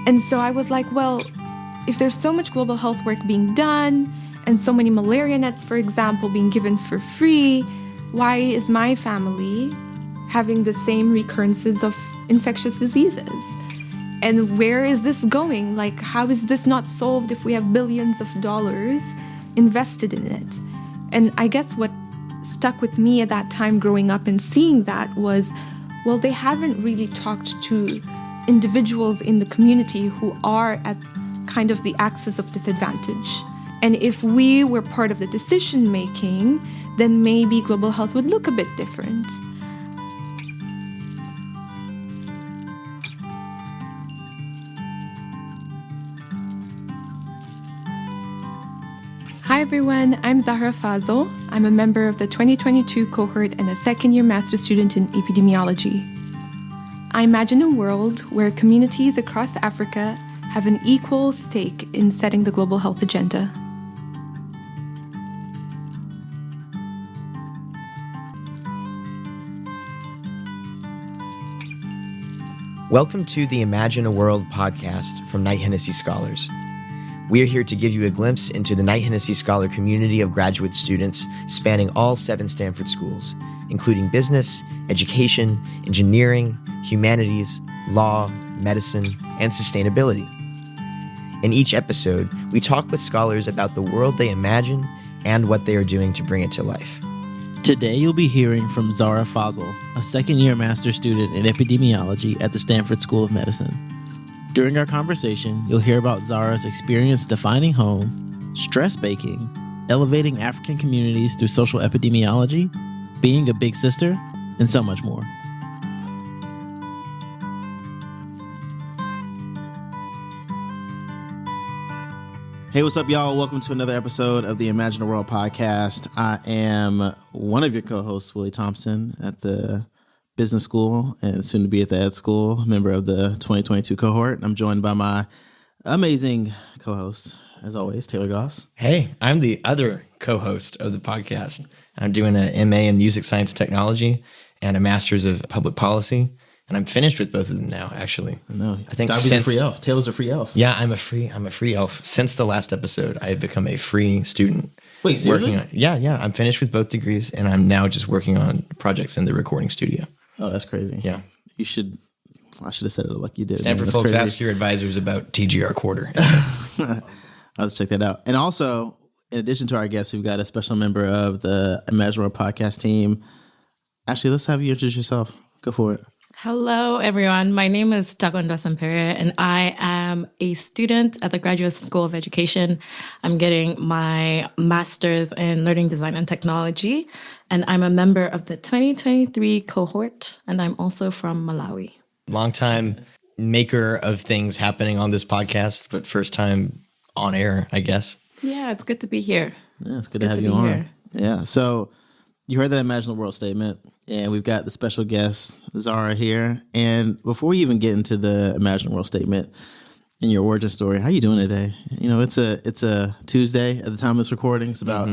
And so I was like, well, if there's so much global health work being done and so many malaria nets, for example, being given for free, why is my family having the same recurrences of infectious diseases? And where is this going? Like, how is this not solved if we have billions of dollars invested in it? And I guess what stuck with me at that time growing up and seeing that was, well, they haven't really talked to individuals in the community who are at kind of the axis of disadvantage. And if we were part of the decision making, then maybe global health would look a bit different. Hi everyone, I'm Zahra Fazal. I'm a member of the 2022 cohort and a second-year master's student in epidemiology. I imagine a world where communities across Africa have an equal stake in setting the global health agenda. Welcome to the Imagine a World podcast from Knight-Hennessy Scholars. We are here to give you a glimpse into the Knight-Hennessy Scholar community of graduate students spanning all 7 Stanford schools, including business, education, engineering, humanities, law, medicine, and sustainability. In each episode, we talk with scholars about the world they imagine and what they are doing to bring it to life. Today, you'll be hearing from Zahra Fazal, a second-year master's student in epidemiology at the Stanford School of Medicine. During our conversation, you'll hear about Zahra's experience defining home, stress baking, elevating African communities through social epidemiology, being a big sister, and so much more. Hey, what's up, y'all? Welcome to another episode of the Imagine a World podcast. I am one of your co-hosts, Willie Thompson, at the business school and soon to be at the ed school, member of the 2022 cohort. I'm joined by my amazing co-host, as always, Taylor Goss. Hey, I'm the other co-host of the podcast. I'm doing an MA in Music Science Technology and a Master's of Public Policy. And I'm finished with both of them now, actually. I know. I think Darby's a free elf. Taylor's a free elf. Yeah, I'm a free elf. Since the last episode, I have become a free student. Wait, seriously? Yeah. I'm finished with both degrees, and I'm now just working on projects in the recording studio. Oh, that's crazy. Yeah. I should have said it like you did. Stanford folks, ask your advisors about TGR quarter. I'll just check that out. And also, in addition to our guests, we've got a special member of the Imagine a World podcast team. Actually, let's have you introduce yourself. Go for it. Hello, everyone. My name is Takondwa Semphere, and I am a student at the Graduate School of Education. I'm getting my master's in learning design and technology, and I'm a member of the 2023 cohort, and I'm also from Malawi. Long time maker of things happening on this podcast, but first time on air, I guess. Yeah, it's good to be here. Yeah, it's good to have you on. Here. Yeah, so you heard that Imagine the World statement, and we've got the special guest, Zahra, here. And before we even get into the Imagine the World statement and your origin story, how you doing today? You know, it's a Tuesday at the time of this recording. It's about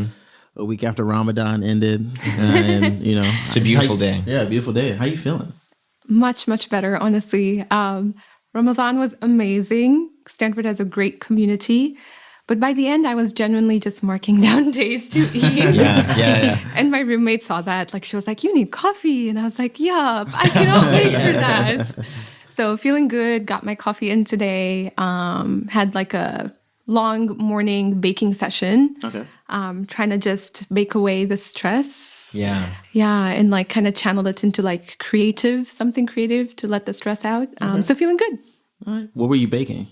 a week after Ramadan ended, and you know, it's a beautiful day. Yeah, a beautiful day. How you feeling? Much, much better, honestly. Ramadan was amazing. Stanford has a great community. But by the end, I was genuinely just marking down days to eat. Yeah. And my roommate saw that. Like, she was like, you need coffee. And I was like, yeah, I cannot wait for that. So feeling good, got my coffee in today. Had like a long morning baking session. Okay. Trying to just bake away the stress. Yeah. Yeah, and like kind of channel it into like something creative to let the stress out. So feeling good. All right. What were you baking?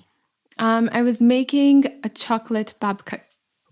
I was making a chocolate babka.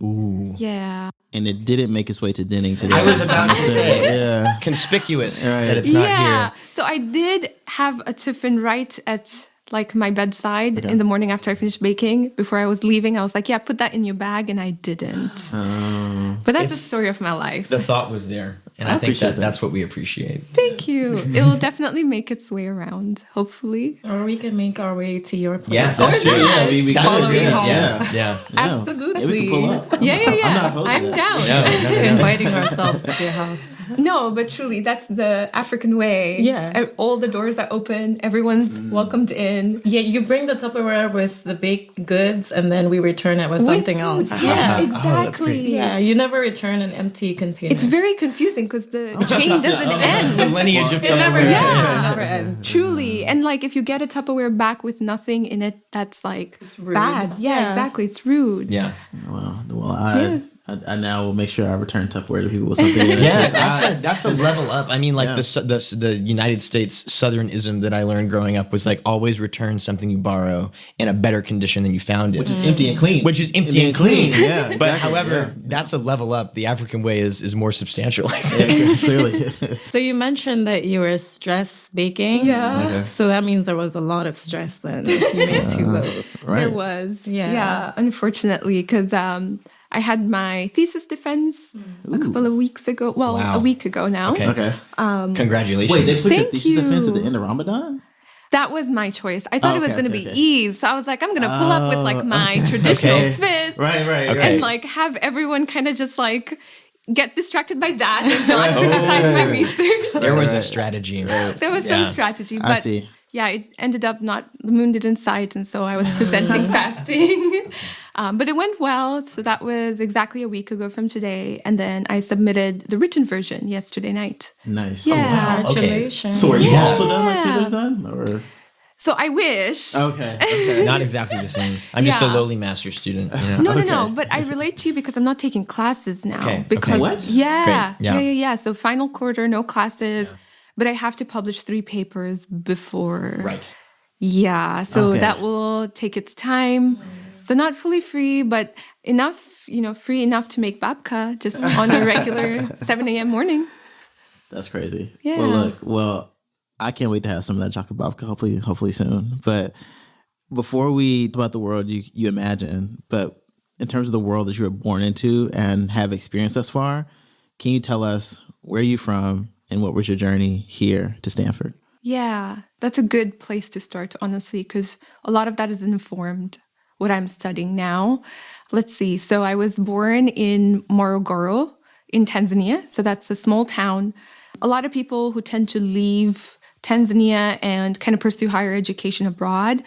Ooh. Yeah. And it didn't make its way to Denning today. I was about to say, conspicuous that it's not here. So I did have a tiffin right at like my bedside in the morning after I finished baking. Before I was leaving, I was like, yeah, put that in your bag. And I didn't. But that's the story of my life. The thought was there. And I think appreciate that. that's what we appreciate. Thank you. It will definitely make its way around, hopefully. Or we can make our way to your place. Yeah, That's true. Yeah, we Follow you home. Yeah. Absolutely. Yeah, we can pull up. Yeah. I'm not opposed to I'm that. down. No. Inviting ourselves to your house. No, but truly, that's the African way. Yeah. All the doors are open. Everyone's welcomed in. Yeah, you bring the Tupperware with the baked goods, and then we return it with something else. Yeah, Oh, that's great. exactly. Yeah, you never return an empty container. It's very confusing because the chain doesn't end. The lineage of It never Tupperware. Yeah. It never ends. Truly. And like if you get a Tupperware back with nothing in it, that's like rude. bad. Yeah, Yeah. exactly. It's rude. Yeah. Well, I now will make sure I return Tupperware to people with something in it. Yes, 'Cause that's a level up. I mean, like the United States Southernism that I learned growing up was like always return something you borrow in a better condition than you found it. which is empty and clean. Which is empty and clean. Yeah, But exactly, however, that's a level up. The African way is more substantial. I think. yeah, clearly. So you mentioned that you were stress baking. Yeah. Okay. So that means there was a lot of stress then. If you made two loaves. Right. There was. Yeah. Yeah, unfortunately, because I had my thesis defense a couple of weeks ago. Well, Wow. a week ago now. Okay. Okay. Congratulations. Wait, they put your Thank thesis defense at the you. end of Ramadan? That was my choice. I thought it was okay, going to okay, be Eid. So I was like, I'm going to pull up with like my traditional Okay. fit. Right. Okay. And like have everyone kind of just like get distracted by that and not criticize my research. There was a Right. strategy. There was some strategy. But I see. yeah, it ended up the moon didn't sight. And so I was presenting fasting. But it went well. So that was exactly a week ago from today. And then I submitted the written version yesterday night. Nice. Yeah. wow. Okay. Congratulations. So are you Yeah. also done like Taylor's done? Or So I wish. okay. Not exactly the same. I'm just a Yeah. lowly master student. You know? No. But I relate to you because I'm not taking classes now. Okay, okay. Because What? Yeah, Great. yeah. So final quarter, no classes, but I have to publish 3 papers before. Right. Yeah. So Okay. that will take its time. So not fully free, but enough, free enough to make babka just on a regular 7 a.m. morning. That's crazy. Yeah. Well, I can't wait to have some of that chocolate babka hopefully soon. But before we talk about the world you imagine, but in terms of the world that you were born into and have experienced thus far, can you tell us where you're from and what was your journey here to Stanford? Yeah, that's a good place to start, honestly, because a lot of that is informed what I'm studying now. Let's see. So I was born in Morogoro in Tanzania. So that's a small town. A lot of people who tend to leave Tanzania and kind of pursue higher education abroad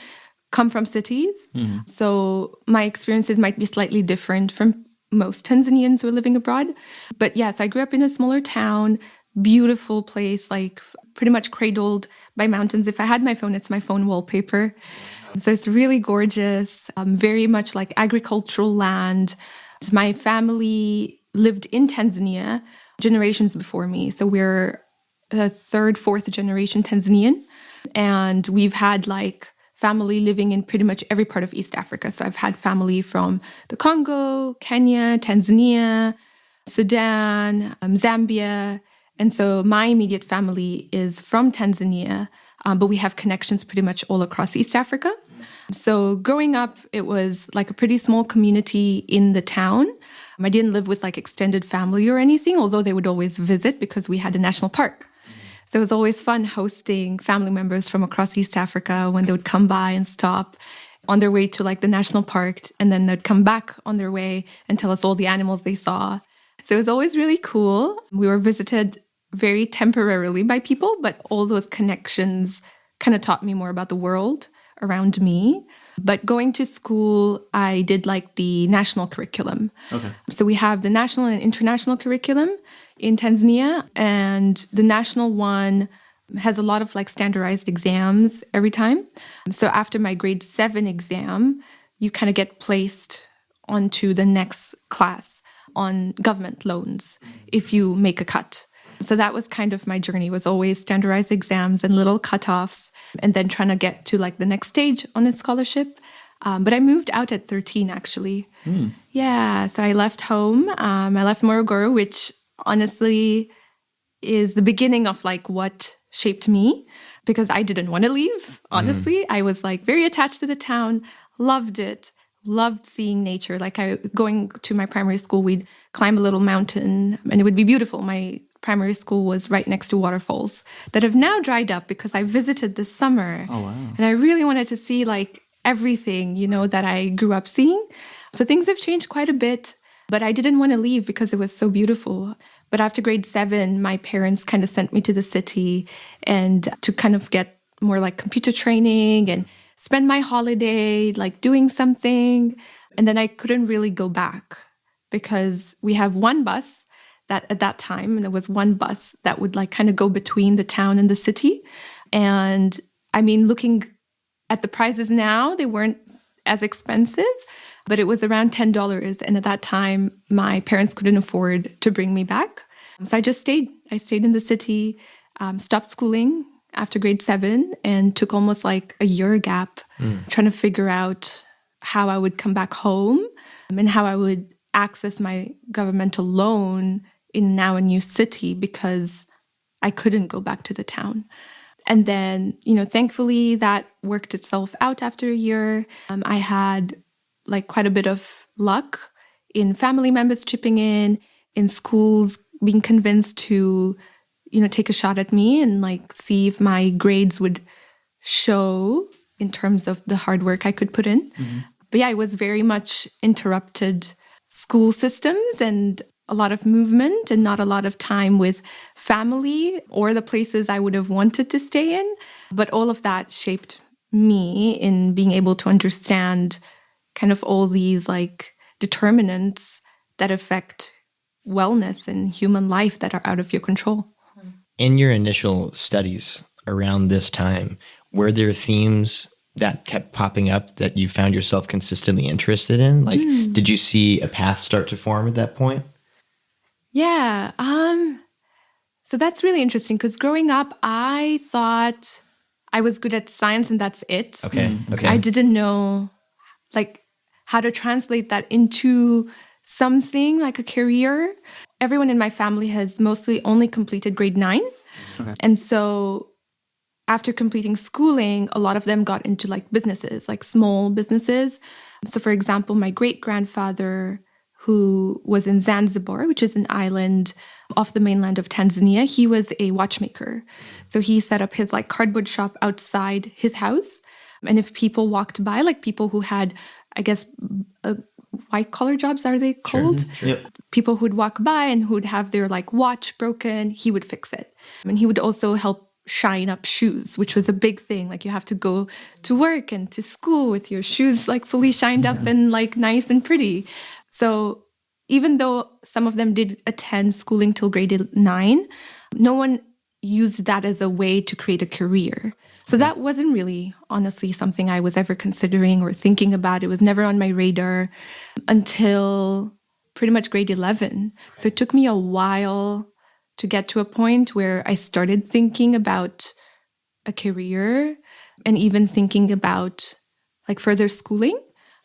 come from cities. So my experiences might be slightly different from most Tanzanians who are living abroad. But yes, I grew up in a smaller town, beautiful place, like pretty much cradled by mountains. If I had my phone, it's my phone wallpaper. So it's really gorgeous, very much like agricultural land. My family lived in Tanzania generations before me. So we're a 3rd, 4th generation Tanzanian. And we've had like family living in pretty much every part of East Africa. So I've had family from the Congo, Kenya, Tanzania, Sudan, Zambia. And so my immediate family is from Tanzania, but we have connections pretty much all across East Africa. So growing up, it was like a pretty small community in the town. I didn't live with like extended family or anything, although they would always visit because we had a national park. So it was always fun hosting family members from across East Africa when they would come by and stop on their way to like the national park, and then they'd come back on their way and tell us all the animals they saw. So it was always really cool. We were visited very temporarily by people, but all those connections kind of taught me more about the world around me. But going to school, I did like the national curriculum. Okay. So we have the national and international curriculum in Tanzania, and the national one has a lot of like standardized exams every time. So after my grade 7 exam, you kind of get placed onto the next class on government loans if you make a cut. So that was kind of my journey, was always standardized exams and little cutoffs, and then trying to get to like the next stage on a scholarship. But I moved out at 13, actually. Yeah, so I left home. I left Morogoro, which honestly is the beginning of like what shaped me, because I didn't want to leave, honestly. I was like very attached to the town, loved it, loved seeing nature. Like going to my primary school, we'd climb a little mountain and it would be beautiful. My primary school was right next to waterfalls that have now dried up because I visited this summer. Oh, wow. And I really wanted to see like everything, that I grew up seeing. So things have changed quite a bit, but I didn't want to leave because it was so beautiful. But after grade 7, my parents kind of sent me to the city and to kind of get more like computer training and spend my holiday like doing something. And then I couldn't really go back because we have one bus that at that time, and there was one bus that would like kind of go between the town and the city. And I mean, looking at the prices now, they weren't as expensive, but it was around $10. And at that time, my parents couldn't afford to bring me back. So I just stayed. I stayed in the city, stopped schooling after grade 7, and took almost like a year gap trying to figure out how I would come back home and how I would access my governmental loan in now a new city because I couldn't go back to the town. And then, thankfully that worked itself out after a year. I had like quite a bit of luck in family members chipping in schools being convinced to, take a shot at me and like see if my grades would show in terms of the hard work I could put in. Mm-hmm. But yeah, it was very much interrupted school systems and a lot of movement and not a lot of time with family or the places I would have wanted to stay in. But all of that shaped me in being able to understand kind of all these like determinants that affect wellness and human life that are out of your control. In your initial studies around this time, were there themes that kept popping up that you found yourself consistently interested in? Like, did you see a path start to form at that point? Yeah. So that's really interesting because growing up, I thought I was good at science and that's it. Okay. I didn't know like how to translate that into something like a career. Everyone in my family has mostly only completed grade 9. Okay. And so after completing schooling, a lot of them got into like businesses, like small businesses. So for example, my great-grandfather, who was in Zanzibar, which is an island off the mainland of Tanzania, he was a watchmaker. So he set up his like cardboard shop outside his house. And if people walked by, like people who had, I guess, white-collar jobs, are they called? Sure. Yep. People who'd walk by and who'd have their like watch broken, he would fix it. And he would also help shine up shoes, which was a big thing. Like you have to go to work and to school with your shoes like fully shined up and like nice and pretty. So even though some of them did attend schooling till grade 9, no one used that as a way to create a career. So that wasn't really, honestly, something I was ever considering or thinking about. It was never on my radar until pretty much grade 11. So it took me a while to get to a point where I started thinking about a career and even thinking about like further schooling.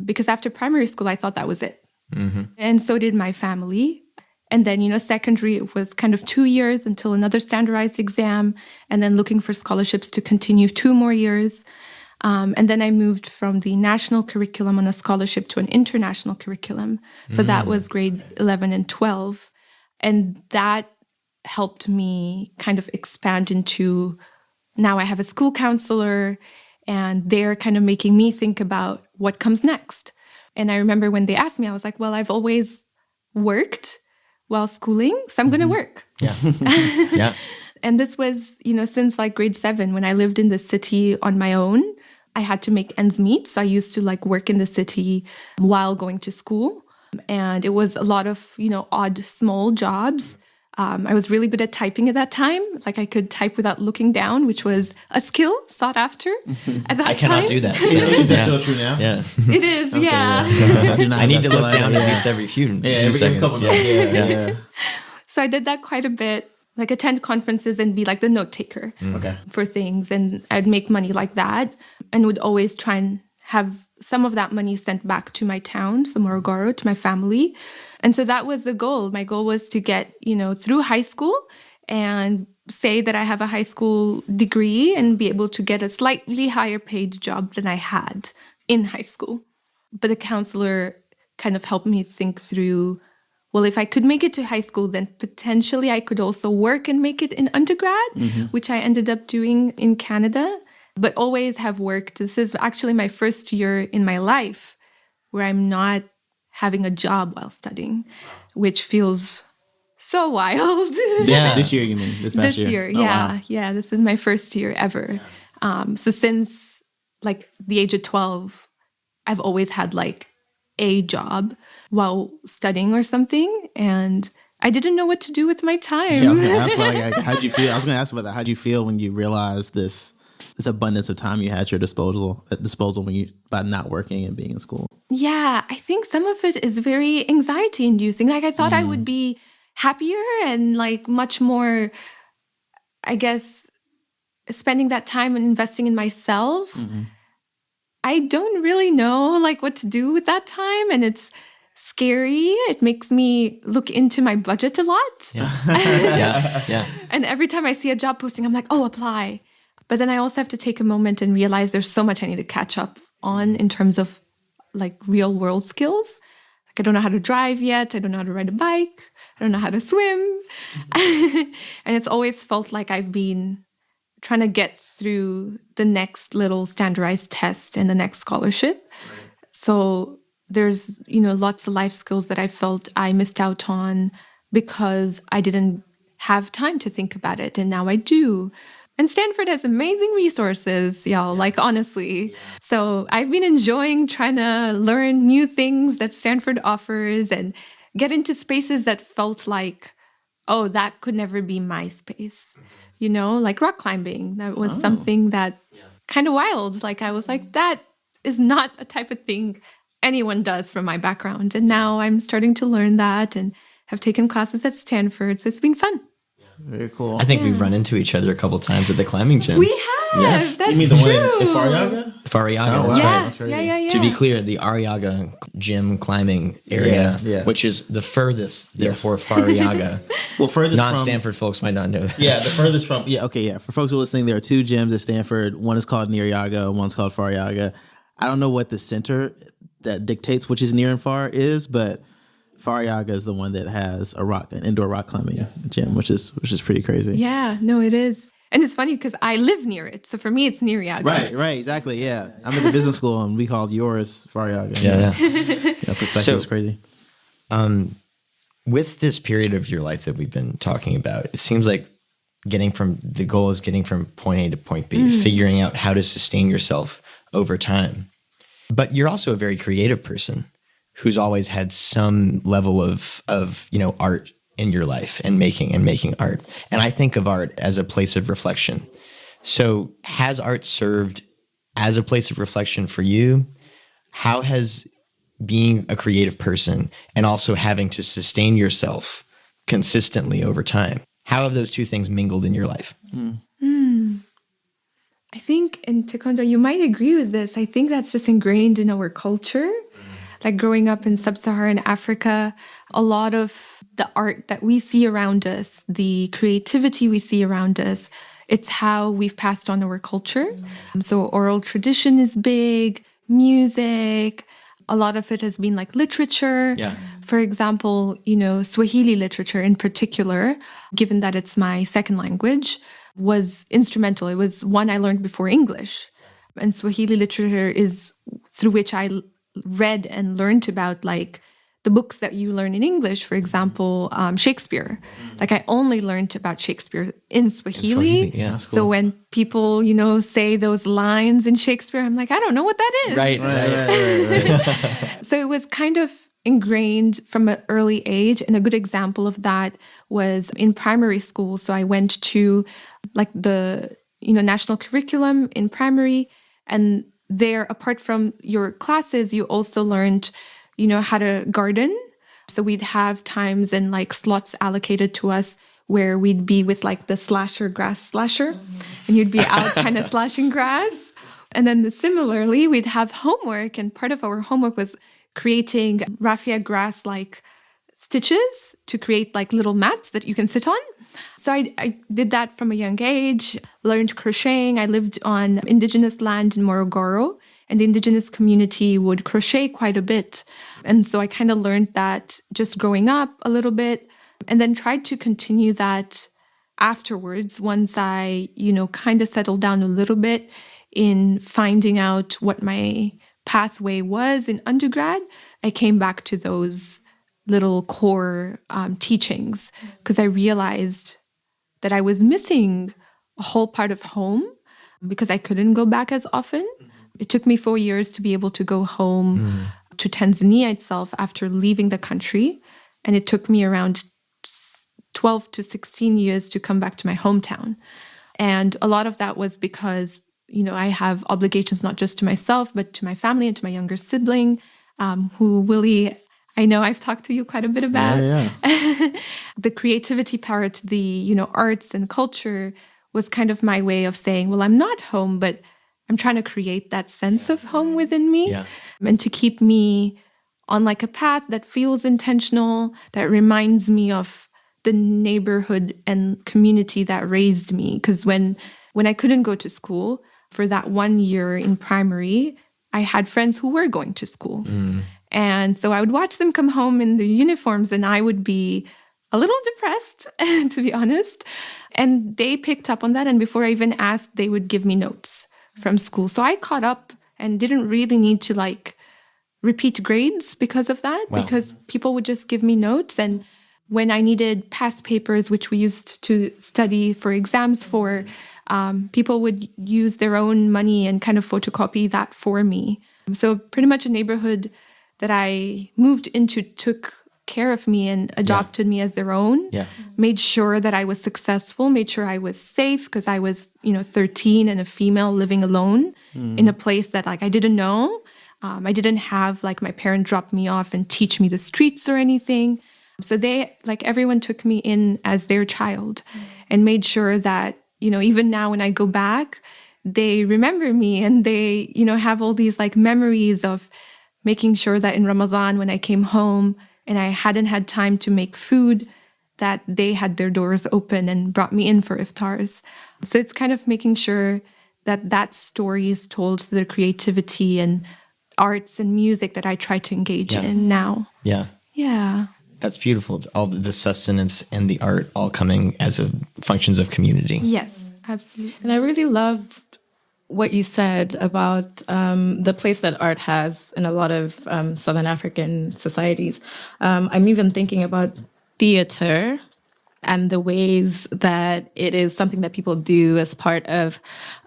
Because after primary school, I thought that was it. Mm-hmm. And so did my family. And then, secondary, it was kind of 2 years until another standardized exam, and then looking for scholarships to continue 2 more years. And then I moved from the national curriculum on a scholarship to an international curriculum. So that was grade 11 and 12. And that helped me kind of expand into, now I have a school counselor, and they're kind of making me think about what comes next. And I remember when they asked me, I was like, well, I've always worked while schooling, so I'm going to work. Yeah. Yeah. And this was, since like grade 7, when I lived in the city on my own, I had to make ends meet. So I used to like work in the city while going to school. And it was a lot of, odd, small jobs. I was really good at typing at that time. Like I could type without looking down, which was a skill sought after at that time. I cannot do that. So. Is that still true now? Yeah. It is, Okay, yeah. I I need to look down at least every few seconds. couple yeah. So I did that quite a bit, like attend conferences and be like the note taker for things. And I'd make money like that and would always try and have some of that money sent back to my town, so Morogoro, to my family. And so that was the goal. My goal was to get, through high school and say that I have a high school degree and be able to get a slightly higher paid job than I had in high school. But the counselor kind of helped me think through well, if I could make it to high school, then potentially I could also work and make it in undergrad, which I ended up doing in Canada, but always have worked. This is actually my first year in my life where I'm not having a job while studying, which feels so wild. This year, you mean? This past This year, Oh, yeah. wow. Yeah, this is my first year ever. So since like the age of 12, I've always had like a job while studying or something. And I didn't know what to do with my time. Yeah, I was going to ask about how'd you feel? I was going to ask about that. How'd you feel when you realized this abundance of time you had at your disposal when you by not working and being in school? Yeah, I think some of it is very anxiety inducing. Like I thought I would be happier and like much more, I guess, spending that time and investing in myself. I don't really know like what to do with that time, and it's scary. It makes me look into my budget a lot. Yeah. And every time I see a job posting, I'm like, oh, apply. But then I also have to take a moment and realize there's so much I need to catch up on in terms of like real world skills. Like I don't know how to drive yet. I don't know how to ride a bike. I don't know how to swim. And it's always felt like I've been trying to get through the next little standardized test and the next scholarship. So there's, lots of life skills that I felt I missed out on because I didn't have time to think about it. And now I do. And Stanford has amazing resources, y'all, like honestly. So I've been enjoying trying to learn new things that Stanford offers and get into spaces that felt like, oh, that could never be my space. Like rock climbing. That was something that kind of wild. Like I was like, that is not a type of thing anyone does from my background. And now I'm starting to learn that and have taken classes at Stanford. So it's been fun. Very cool. I think we've run into each other a couple times at the climbing gym. We have. Yes. That's You mean the true. one in Fariaga? Fariaga, Oh, that's wow. right. That's right. Yeah. To be clear, the Arriaga gym climbing area, Yeah. which is the furthest, therefore Fariaga. Well, furthest from Non-Stanford folks might not know that. Yeah, the furthest from For folks who are listening, there are two gyms at Stanford. One is called Arriaga, one's called Fariaga. I don't know what the center that dictates which is near and far is, but Fariaga is the one that has an indoor rock climbing gym, which is pretty crazy. Yeah, no, it is. And it's funny because I live near it. So for me, it's near Yaga. Right, exactly, yeah. I'm at the business school and we called yours Fariaga. Yeah. Perspective is crazy. With this period of your life that we've been talking about, it seems like the goal is getting from point A to point B, figuring out how to sustain yourself over time. But you're also a very creative person who's always had some level of art in your life and making art. And I think of art as a place of reflection. So has art served as a place of reflection for you? How has being a creative person and also having to sustain yourself consistently over time, how have those two things mingled in your life? I think, and Takondwa, you might agree with this. I think that's just ingrained in our culture. Like growing up in sub-Saharan Africa, a lot of the art that we see around us, the creativity we see around us, it's how we've passed on our culture. So oral tradition is big, music, a lot of it has been like literature. Yeah. For example, Swahili literature in particular, given that it's my second language, was instrumental. It was one I learned before English. And Swahili literature is through which I read and learned about like the books that you learn in English, for example, Shakespeare. Like I only learned about Shakespeare in Swahili. Yeah, that's cool. So when people, say those lines in Shakespeare, I'm like, I don't know what that is. Right. So it was kind of ingrained from an early age. And a good example of that was in primary school. So I went to like the, national curriculum in primary, and there, apart from your classes, you also learned, how to garden. So we'd have times and like slots allocated to us where we'd be with like the grass slasher, and you'd be out kind of slashing grass. And then similarly, we'd have homework, and part of our homework was creating raffia grass like stitches to create like little mats that you can sit on. So I did that from a young age, learned crocheting. I lived on indigenous land in Morogoro, and the indigenous community would crochet quite a bit. And so I kind of learned that just growing up a little bit, and then tried to continue that afterwards once I, kind of settled down a little bit in finding out what my pathway was in undergrad. I came back to those little core teachings because I realized that I was missing a whole part of home because I couldn't go back as often. It took me 4 years to be able to go home to Tanzania itself after leaving the country. And it took me around 12 to 16 years to come back to my hometown. And a lot of that was because, I have obligations not just to myself, but to my family and to my younger sibling, who Willie, I know I've talked to you quite a bit about. Yeah. The creativity part, the, arts and culture was kind of my way of saying, well, I'm not home, but I'm trying to create that sense of home within me and to keep me on like a path that feels intentional, that reminds me of the neighborhood and community that raised me. Because when I couldn't go to school for that 1 year in primary, I had friends who were going to school. And so I would watch them come home in their uniforms and I would be a little depressed, to be honest. And they picked up on that. And before I even asked, they would give me notes from school. So I caught up and didn't really need to like repeat grades because of that, because people would just give me notes. And when I needed past papers, which we used to study for exams for, people would use their own money and kind of photocopy that for me. So pretty much a neighborhood that I moved into took care of me and adopted me as their own, made sure that I was successful, made sure I was safe because I was, 13 and a female living alone in a place that like I didn't know. I didn't have like my parent drop me off and teach me the streets or anything. So they, like everyone took me in as their child and made sure that, even now when I go back, they remember me and they, have all these like memories of making sure that in Ramadan, when I came home and I hadn't had time to make food, that they had their doors open and brought me in for iftars. So it's kind of making sure that that story is told through the creativity and arts and music that I try to engage in now. Yeah. That's beautiful. It's all the sustenance and the art all coming as functions of community. Yes, absolutely. And I really loved what you said about the place that art has in a lot of Southern African societies. I'm even thinking about theater and the ways that it is something that people do as part of,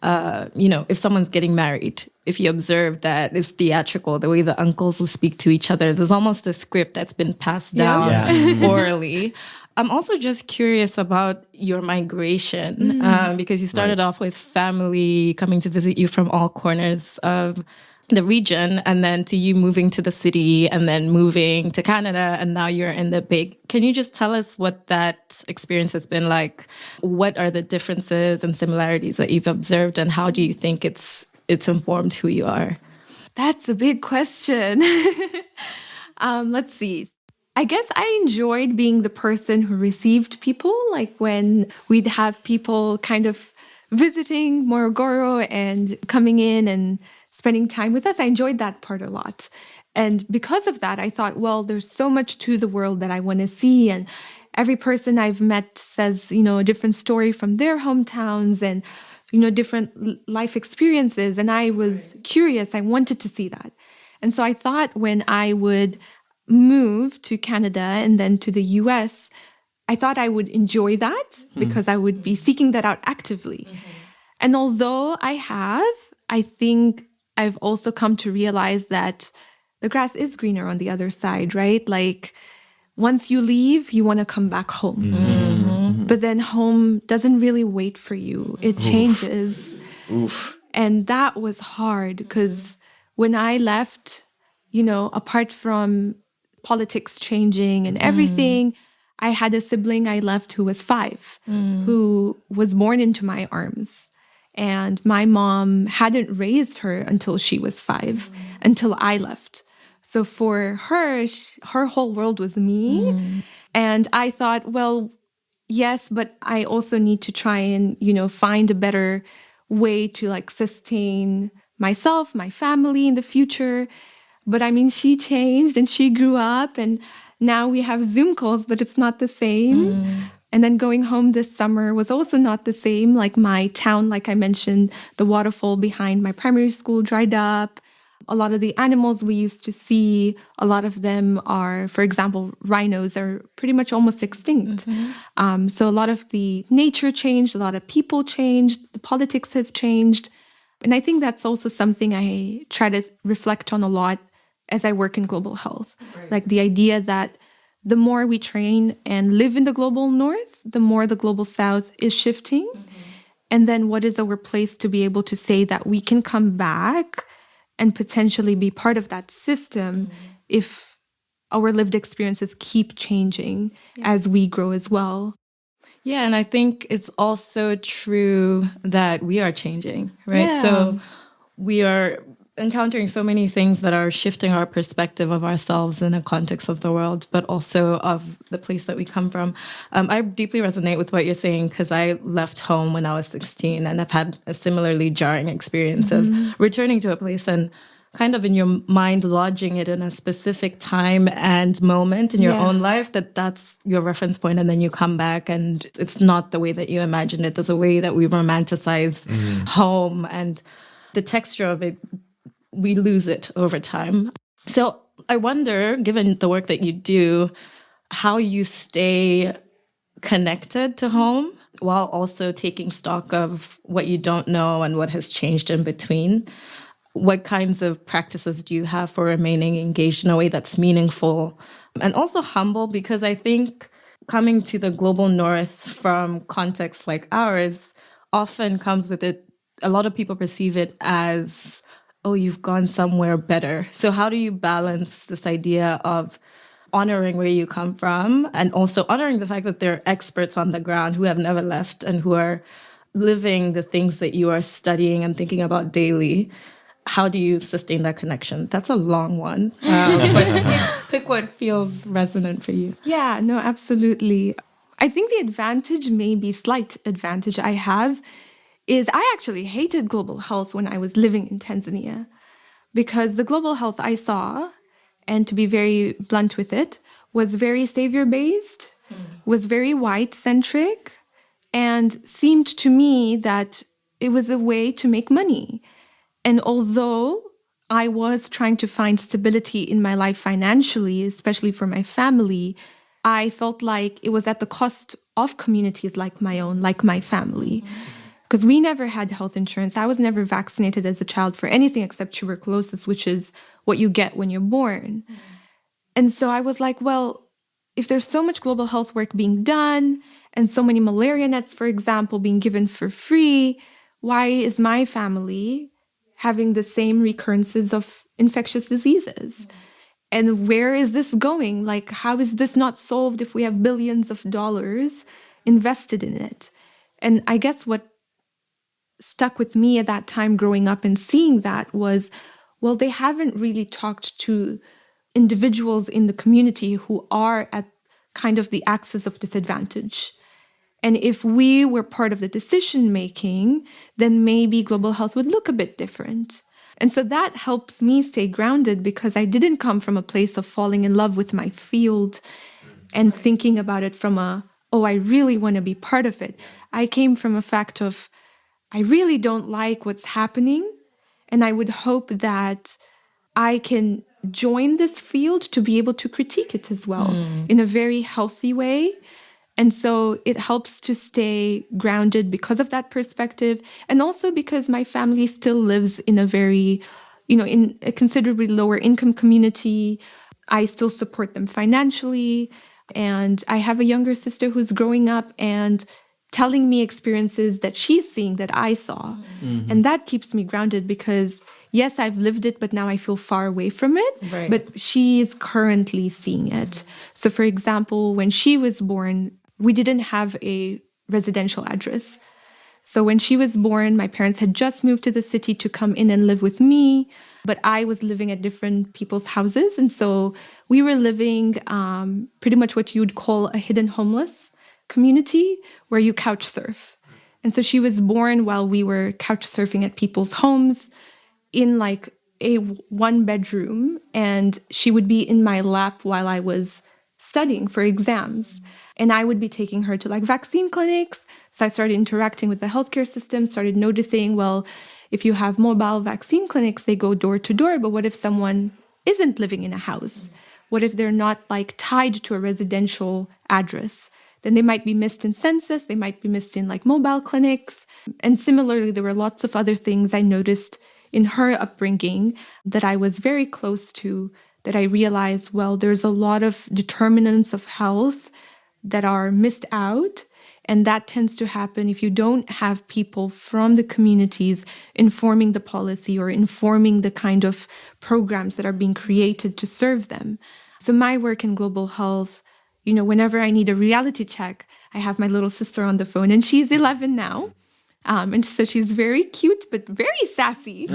if someone's getting married, if you observe that it's theatrical, the way the uncles will speak to each other, there's almost a script that's been passed down orally. I'm also just curious about your migration, because you started off with family coming to visit you from all corners of the region, and then to you moving to the city and then moving to Canada, and now you're in the big. Can you just tell us what that experience has been like? What are the differences and similarities that you've observed, and how do you think it's informed who you are? That's a big question. Let's see. I guess I enjoyed being the person who received people, like when we'd have people kind of visiting Morogoro and coming in and spending time with us. I enjoyed that part a lot. And because of that, I thought, well, there's so much to the world that I want to see. And every person I've met says, a different story from their hometowns and, different life experiences. And I was curious. I wanted to see that. And so I thought when I would move to Canada and then to the US, I thought I would enjoy that because I would be seeking that out actively. And although I think I've also come to realize that the grass is greener on the other side, right? Like once you leave, you want to come back home. But then home doesn't really wait for you. It changes. And that was hard because when I left, apart from politics changing and everything, I had a sibling I left who was 5, who was born into my arms. And my mom hadn't raised her until she was 5, until I left So for her, her whole world was me. And I thought, well, yes, but I also need to try and, find a better way to like sustain myself, my family in the future. But I mean, she changed and she grew up and now we have Zoom calls, but it's not the same. And then going home this summer was also not the same. Like my town, like I mentioned, the waterfall behind my primary school dried up. A lot of the animals we used to see, a lot of them are, for example, rhinos are pretty much almost extinct. So a lot of the nature changed, a lot of people changed, the politics have changed. And I think that's also something I try to reflect on a lot as I work in global health. Right. Like the idea that the more we train and live in the global north, the more the global south is shifting. And then what is our place to be able to say that we can come back and potentially be part of that system if our lived experiences keep changing as we grow as well. Yeah, and I think it's also true that we are changing, right? Yeah. So we are encountering so many things that are shifting our perspective of ourselves in a context of the world, but also of the place that we come from. I deeply resonate with what you're saying because I left home when I was 16 and I've had a similarly jarring experience of returning to a place and kind of in your mind lodging it in a specific time and moment in your own life that's your reference point, and then you come back and it's not the way that you imagined it. There's a way that we romanticize home and the texture of it, we lose it over time. So I wonder, given the work that you do, how you stay connected to home while also taking stock of what you don't know and what has changed in between. What kinds of practices do you have for remaining engaged in a way that's meaningful and also humble? Because I think coming to the global north from contexts like ours often comes with it. A lot of people perceive it as, oh, you've gone somewhere better. So how do you balance this idea of honoring where you come from and also honoring the fact that there are experts on the ground who have never left and who are living the things that you are studying and thinking about daily? How do you sustain that connection? That's a long one, but pick what feels resonant for you. Yeah, no, absolutely. I think the advantage, maybe slight advantage I have, is I actually hated global health when I was living in Tanzania, because the global health I saw, and to be very blunt with it, was very savior-based, was very white-centric, and seemed to me that it was a way to make money. And although I was trying to find stability in my life financially, especially for my family, I felt like it was at the cost of communities like my own, like my family. Because we never had health insurance. I was never vaccinated as a child for anything except tuberculosis, which is what you get when you're born. And so I was like, well, if there's so much global health work being done and so many malaria nets, for example, being given for free, why is my family having the same recurrences of infectious diseases? And where is this going? Like, how is this not solved if we have billions of dollars invested in it? And I guess what stuck with me at that time growing up and seeing that was, well, they haven't really talked to individuals in the community who are at kind of the axis of disadvantage. And if we were part of the decision making, then maybe global health would look a bit different. And so that helps me stay grounded because I didn't come from a place of falling in love with my field and thinking about it from I really want to be part of it. I came from a fact of, I really don't like what's happening. And I would hope that I can join this field to be able to critique it as well in a very healthy way. And so it helps to stay grounded because of that perspective. And also because my family still lives in a very, in a considerably lower income community. I still support them financially. And I have a younger sister who's growing up and telling me experiences that she's seeing that I saw. And that keeps me grounded because, yes, I've lived it, but now I feel far away from it. Right. But she's currently seeing it. So, for example, when she was born, we didn't have a residential address. So when she was born, my parents had just moved to the city to come in and live with me, but I was living at different people's houses. And so we were living pretty much what you would call a hidden homeless community where you couch surf. And so she was born while we were couch surfing at people's homes in like a 1-bedroom, and she would be in my lap while I was studying for exams. And I would be taking her to like vaccine clinics. So I started interacting with the healthcare system, started noticing, well, if you have mobile vaccine clinics, they go door to door. But what if someone isn't living in a house? What if they're not like tied to a residential address? Then they might be missed in census. They might be missed in like mobile clinics. And similarly, there were lots of other things I noticed in her upbringing that I was very close to, that I realized, well, there's a lot of determinants of health that are missed out. And that tends to happen if you don't have people from the communities informing the policy or informing the kind of programs that are being created to serve them. So my work in global health, you know, whenever I need a reality check, I have my little sister on the phone, and she's 11 now. And so she's very cute, but very sassy.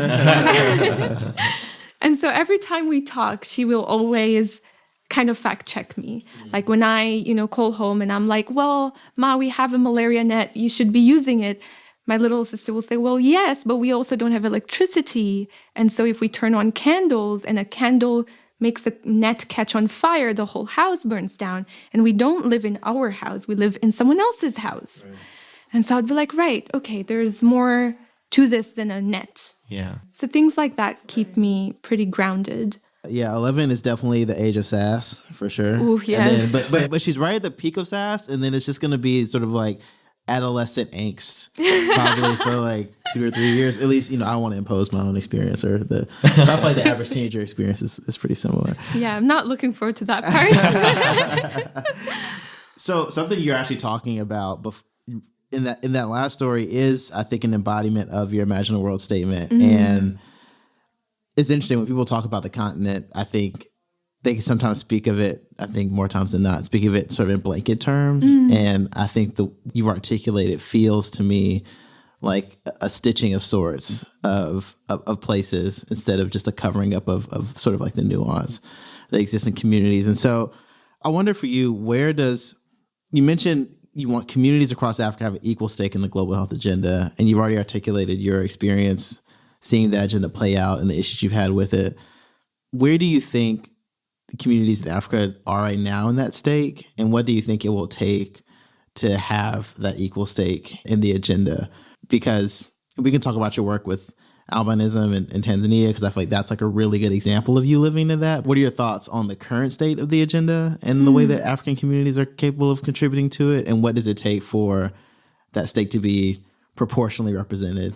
And so every time we talk, she will always kind of fact check me. Like when I, you know, call home and I'm like, well, Ma, we have a malaria net. You should be using it. My little sister will say, well, yes, but we also don't have electricity. And so if we turn on candles and a candle makes a net catch on fire, the whole house burns down. And we don't live in our house. We live in someone else's house. Right. And so I'd be like, right, okay, there's more to this than a net. Yeah. So things like that keep me pretty grounded. Yeah, 11 is definitely the age of sass, for sure. Ooh, yes. And then, but she's right at the peak of sass, and then it's just going to be sort of like adolescent angst, probably for like 2 or 3 years. At least, you know, I don't want to impose my own experience, or I feel like the average teenager experience is pretty similar. Yeah, I'm not looking forward to that part. So something you're actually talking about in that last story is, I think, an embodiment of your Imagine a World statement. Mm-hmm. And it's interesting when people talk about the continent, I think they can sometimes speak of it, I think more times than not, speak of it sort of in blanket terms. Mm. And I think you articulate it feels to me like a stitching of sorts of places instead of just a covering up of sort of like the nuance that exists in communities. And so I wonder for you, you mentioned you want communities across Africa to have an equal stake in the global health agenda, and you've already articulated your experience seeing that agenda play out and the issues you've had with it. Where do you think the communities in Africa are right now in that stake? And what do you think it will take to have that equal stake in the agenda? Because we can talk about your work with albinism in Tanzania, because I feel like that's like a really good example of you living in that. What are your thoughts on the current state of the agenda and the way that African communities are capable of contributing to it? And what does it take for that stake to be proportionally represented?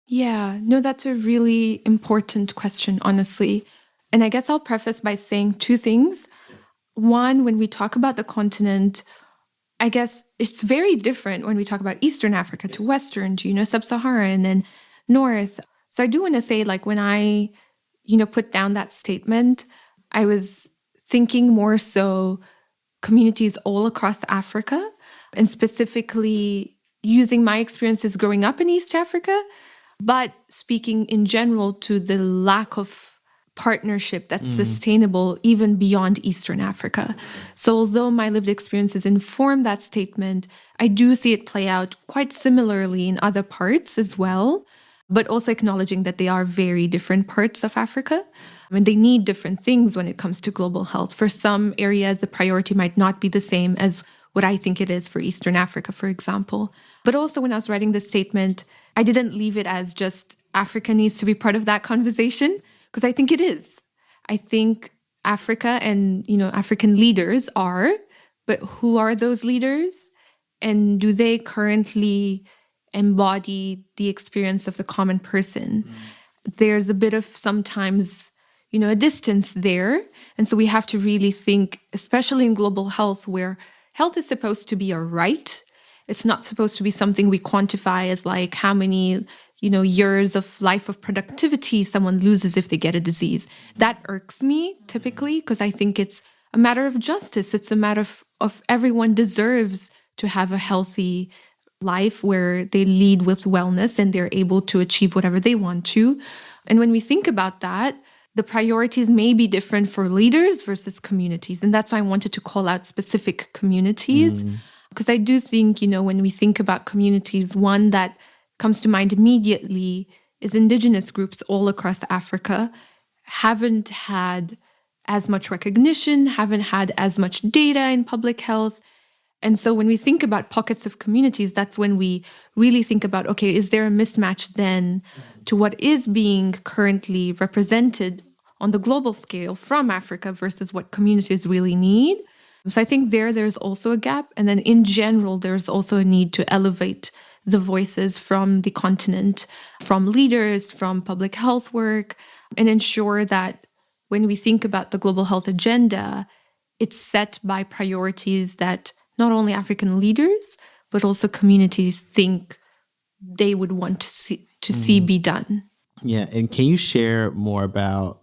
Yeah, no, that's a really important question, honestly. And I guess I'll preface by saying 2 things. One, when we talk about the continent, I guess it's very different when we talk about Eastern Africa to Western to, you know, sub-Saharan and North. So I do want to say, like, when I, you know, put down that statement, I was thinking more so communities all across Africa, and specifically using my experiences growing up in East Africa, but speaking in general to the lack of partnership that's sustainable even beyond Eastern Africa. So although my lived experiences inform that statement, I do see it play out quite similarly in other parts as well, but also acknowledging that they are very different parts of Africa. I mean, they need different things when it comes to global health. For some areas, the priority might not be the same as what I think it is for Eastern Africa, for example. But also when I was writing this statement, I didn't leave it as just Africa needs to be part of that conversation, because I think it is. I think Africa and, you know, African leaders are, but who are those leaders? And do they currently embody the experience of the common person? There's a bit of sometimes, you know, a distance there. And so we have to really think, especially in global health, where health is supposed to be a right. It's not supposed to be something we quantify as like how many, you know, years of life of productivity someone loses if they get a disease. That irks me typically, because I think it's a matter of justice. It's a matter of everyone deserves to have a healthy life where they lead with wellness and they're able to achieve whatever they want to. And when we think about that, the priorities may be different for leaders versus communities. And that's why I wanted to call out specific communities. Because I do think, when we think about communities, one that comes to mind immediately is indigenous groups all across Africa haven't had as much recognition, haven't had as much data in public health. And so when we think about pockets of communities, that's when we really think about, okay, is there a mismatch then to what is being currently represented on the global scale from Africa versus what communities really need? So I think there's also a gap. And then in general, there's also a need to elevate the voices from the continent, from leaders, from public health work, and ensure that when we think about the global health agenda, it's set by priorities that not only African leaders, but also communities think they would want to see be done. Yeah. And can you share more about,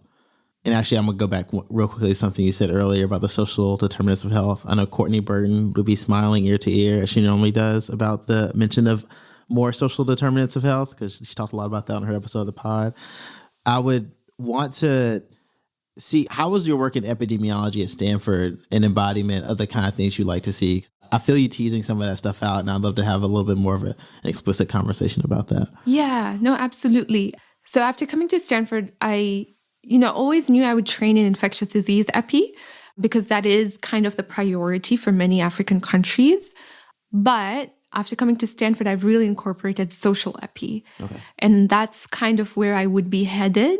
and actually I'm going to go back real quickly to something you said earlier about the social determinants of health. I know Courtney Burton would be smiling ear to ear, as she normally does, about the mention of more social determinants of health, because she talked a lot about that on her episode of the pod. I would want to see, how was your work in epidemiology at Stanford an embodiment of the kind of things you like to see? I feel you teasing some of that stuff out, and I'd love to have a little bit more of an explicit conversation about that. Yeah, no, absolutely. So after coming to Stanford, I, always knew I would train in infectious disease epi, because that is kind of the priority for many African countries. But after coming to Stanford, I've really incorporated social epi. Okay. And that's kind of where I would be headed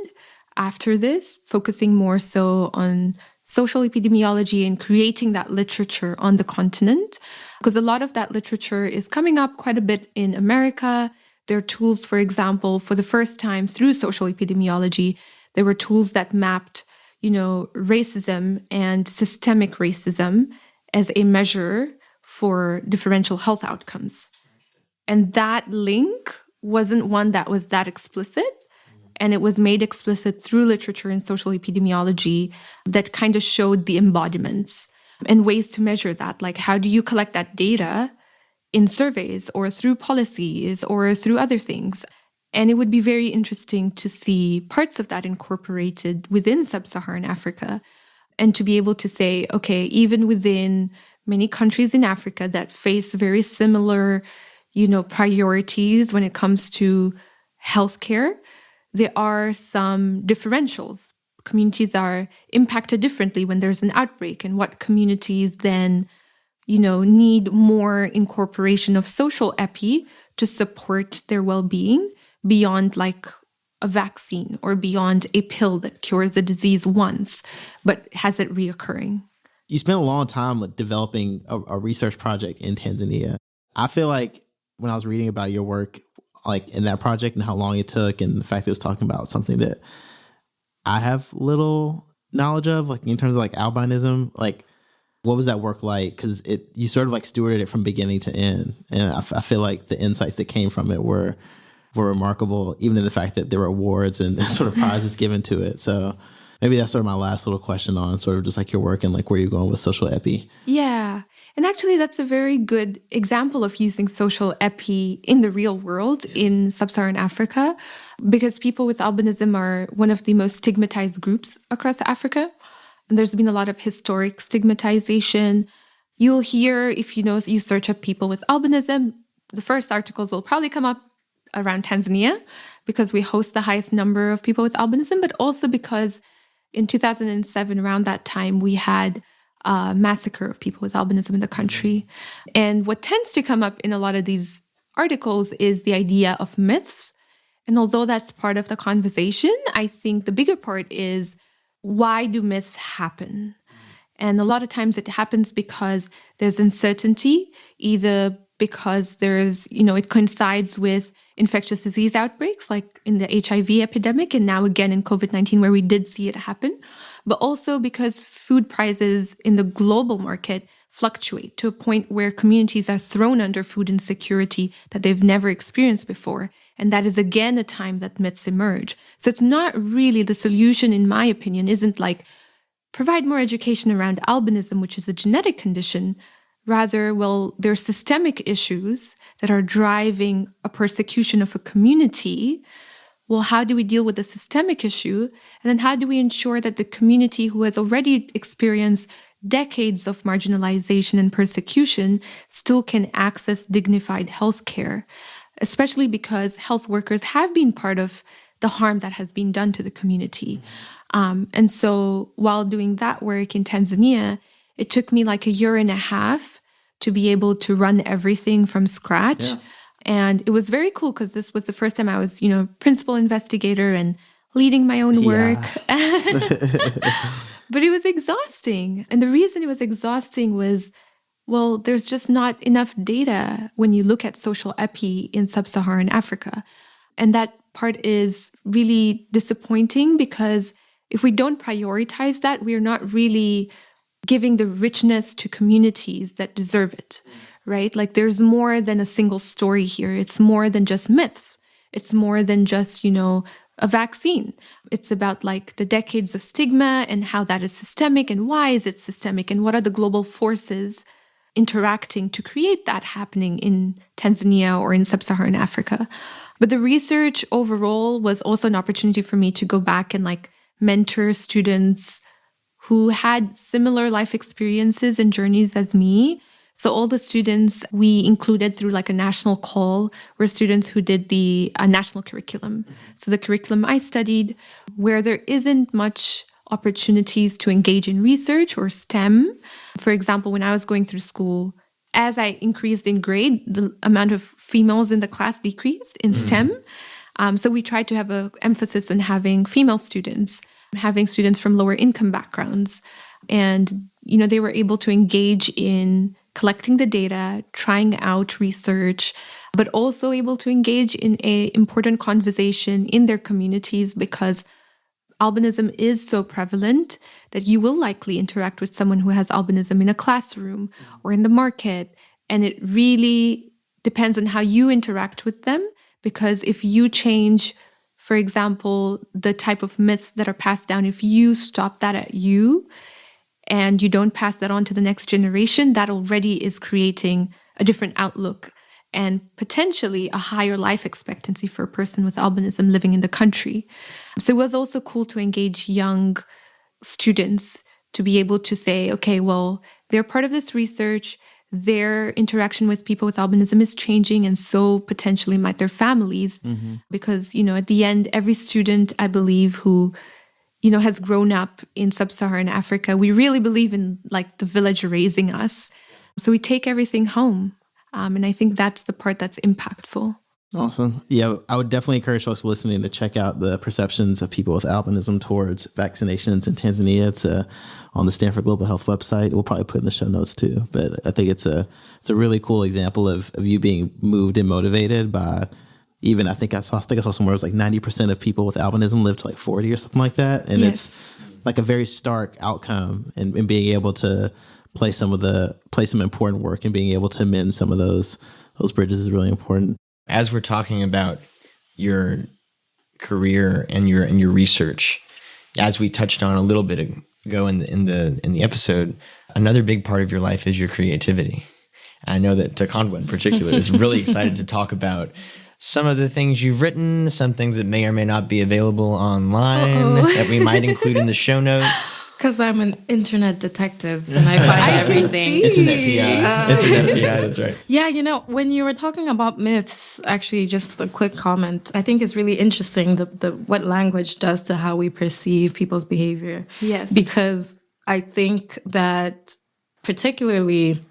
after this, focusing more so on social epidemiology and creating that literature on the continent. Because a lot of that literature is coming up quite a bit in America. There are tools, for example, for the first time through social epidemiology, there were tools that mapped, racism and systemic racism as a measure for differential health outcomes. And that link wasn't one that was that explicit. And it was made explicit through literature in social epidemiology that kind of showed the embodiments and ways to measure that. Like, how do you collect that data in surveys or through policies or through other things? And it would be very interesting to see parts of that incorporated within sub-Saharan Africa and to be able to say, okay, even within many countries in Africa that face very similar, priorities when it comes to healthcare, there are some differentials. Communities are impacted differently when there's an outbreak, and what communities then, need more incorporation of social epi to support their well-being beyond like a vaccine or beyond a pill that cures the disease once, but has it reoccurring. You spent a long time developing a research project in Tanzania. I feel like when I was reading about your work, like in that project and how long it took, and the fact that it was talking about something that I have little knowledge of, like in terms of like albinism, like what was that work like? Because you sort of like stewarded it from beginning to end, and I feel like the insights that came from it were remarkable, even in the fact that there were awards and sort of prizes given to it. So maybe that's sort of my last little question on sort of just like your work and like where you're going with social epi. Yeah. And actually, that's a very good example of using social epi in the real world in sub-Saharan Africa, because people with albinism are one of the most stigmatized groups across Africa. And there's been a lot of historic stigmatization. You'll hear, if you search up people with albinism, the first articles will probably come up around Tanzania, because we host the highest number of people with albinism, but also because in 2007, around that time, we had a massacre of people with albinism in the country. And what tends to come up in a lot of these articles is the idea of myths. And although that's part of the conversation, I think the bigger part is, why do myths happen? And a lot of times it happens because there's uncertainty, either because there's, it coincides with infectious disease outbreaks, like in the HIV epidemic, and now again in COVID-19, where we did see it happen, but also because food prices in the global market fluctuate to a point where communities are thrown under food insecurity that they've never experienced before. And that is again a time that myths emerge. So it's not really the solution, in my opinion, isn't like provide more education around albinism, which is a genetic condition. Rather, well, there are systemic issues that are driving a persecution of a community, well, how do we deal with the systemic issue? And then how do we ensure that the community who has already experienced decades of marginalization and persecution still can access dignified health care, especially because health workers have been part of the harm that has been done to the community. And so while doing that work in Tanzania, it took me like a year and a half to be able to run everything from scratch. Yeah. And it was very cool because this was the first time I was, principal investigator and leading my own work. But it was exhausting. And the reason it was exhausting was, well, there's just not enough data when you look at social epi in sub-Saharan Africa. And that part is really disappointing because if we don't prioritize that, we are not really giving the richness to communities that deserve it, right? Like there's more than a single story here. It's more than just myths. It's more than just, a vaccine. It's about like the decades of stigma and how that is systemic and why is it systemic and what are the global forces interacting to create that happening in Tanzania or in sub-Saharan Africa. But the research overall was also an opportunity for me to go back and like mentor students who had similar life experiences and journeys as me. So all the students we included through like a national call were students who did the national curriculum. So the curriculum I studied, where there isn't much opportunities to engage in research or STEM. For example, when I was going through school, as I increased in grade, the amount of females in the class decreased in STEM. So we tried to have an emphasis on having female students, having students from lower income backgrounds. And, they were able to engage in collecting the data, trying out research, but also able to engage in an important conversation in their communities because albinism is so prevalent that you will likely interact with someone who has albinism in a classroom or in the market. And it really depends on how you interact with them, because if you change, for example, the type of myths that are passed down, if you stop that at you and you don't pass that on to the next generation, that already is creating a different outlook and potentially a higher life expectancy for a person with albinism living in the country. So it was also cool to engage young students to be able to say, okay, well, they're part of this research, their interaction with people with albinism is changing, and so potentially might their families. Because, at the end, every student, I believe, who has grown up in sub-Saharan Africa, we really believe in like the village raising us. So we take everything home. And I think that's the part that's impactful. Awesome. Yeah, I would definitely encourage folks listening to check out the perceptions of people with albinism towards vaccinations in Tanzania. It's on the Stanford Global Health website. We'll probably put in the show notes too. But I think it's a really cool example of you being moved and motivated by even, I think I saw somewhere it was like 90% of people with albinism live to like 40 or something like that. And It's like a very stark outcome, and being able to play some important work and being able to mend some of those bridges is really important. As we're talking about your career and your research, as we touched on a little bit ago in the episode, another big part of your life is your creativity. And I know that Takondwa in particular is really excited to talk about some of the things you've written, some things that may or may not be available online that we might include in the show notes. Because I'm an internet detective and I find everything. Internet PI. Internet PI, that's right. Yeah, when you were talking about myths, actually, just a quick comment. I think it's really interesting what language does to how we perceive people's behavior. Yes. Because I think that particularly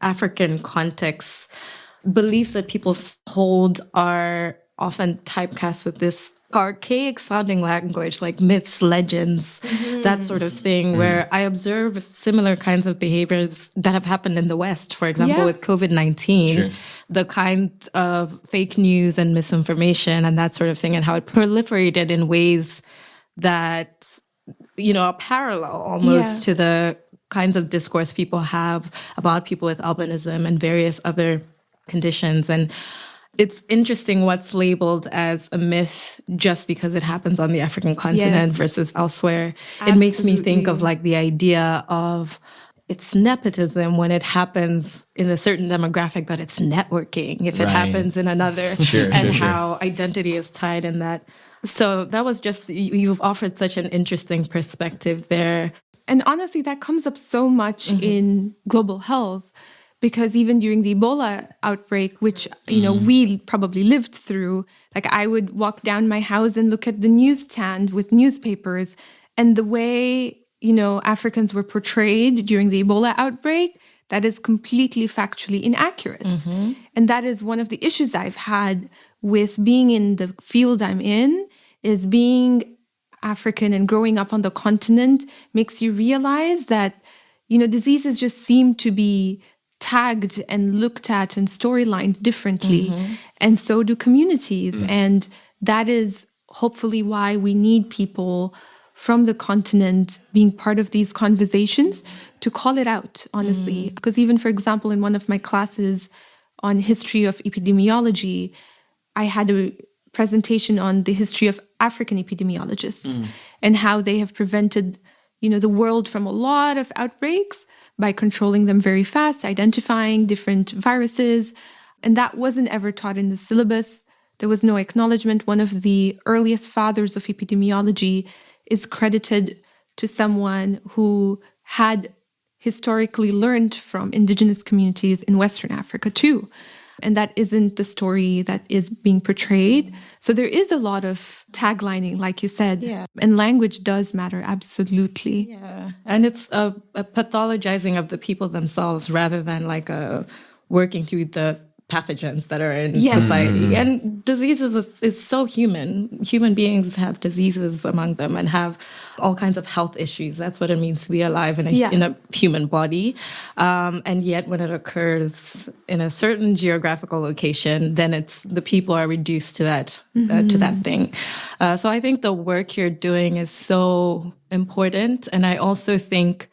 African contexts, beliefs that people hold are often typecast with this archaic sounding language like myths, legends, that sort of thing, where I observe similar kinds of behaviors that have happened in the West, for example, with COVID-19, the kind of fake news and misinformation and that sort of thing, and how it proliferated in ways that, are parallel almost to the kinds of discourse people have about people with albinism and various other conditions. And it's interesting what's labeled as a myth just because it happens on the African continent versus elsewhere. Absolutely. It makes me think of like the idea of it's nepotism when it happens in a certain demographic, but it's networking if it happens in another, how identity is tied in that. So that was just, you've offered such an interesting perspective there. And honestly, that comes up so much in global health, because even during the Ebola outbreak, which, we probably lived through, like I would walk down my house and look at the newsstand with newspapers, and the way, Africans were portrayed during the Ebola outbreak, that is completely factually inaccurate. And that is one of the issues I've had with being in the field I'm in, is being African and growing up on the continent makes you realize that, diseases just seem to be tagged and looked at and storylined differently. And so do communities. And that is hopefully why we need people from the continent being part of these conversations to call it out, honestly. Because even, for example, in one of my classes on history of epidemiology, I had a presentation on the history of African epidemiologists and how they have prevented, the world from a lot of outbreaks by controlling them very fast, identifying different viruses. And that wasn't ever taught in the syllabus. There was no acknowledgement. One of the earliest fathers of epidemiology is credited to someone who had historically learned from indigenous communities in Western Africa too. And that isn't the story that is being portrayed. So there is a lot of taglining, like you said. And language does matter, absolutely. Yeah. And it's a pathologizing of the people themselves rather than like a working through the pathogens that are in society. And diseases is so human. Human beings have diseases among them and have all kinds of health issues. That's what it means to be alive in a human body. And yet when it occurs in a certain geographical location, then it's the people are reduced to that thing. So I think the work you're doing is so important. And I also think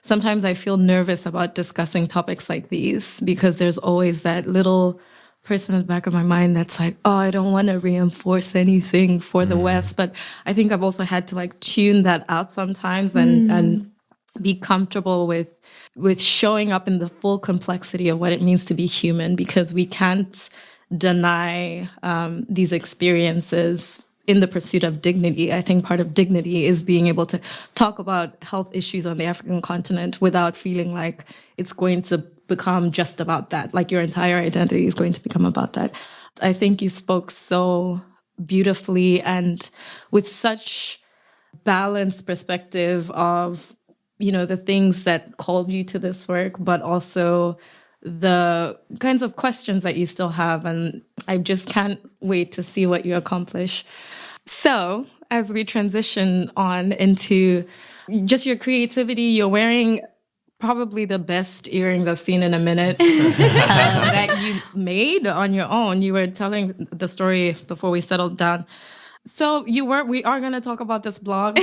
sometimes I feel nervous about discussing topics like these because there's always that little person in the back of my mind that's like, oh, I don't want to reinforce anything for the West. But I think I've also had to like tune that out sometimes and be comfortable with showing up in the full complexity of what it means to be human, because we can't deny these experiences in the pursuit of dignity. I think part of dignity is being able to talk about health issues on the African continent without feeling like it's going to become just about that, like your entire identity is going to become about that. I think you spoke so beautifully and with such balanced perspective of, the things that called you to this work, but also the kinds of questions that you still have. And I just can't wait to see what you accomplish. So as we transition on into just your creativity, you're wearing probably the best earrings I've seen in a minute that you made on your own. You were telling the story before we settled down. So we are going to talk about this blog.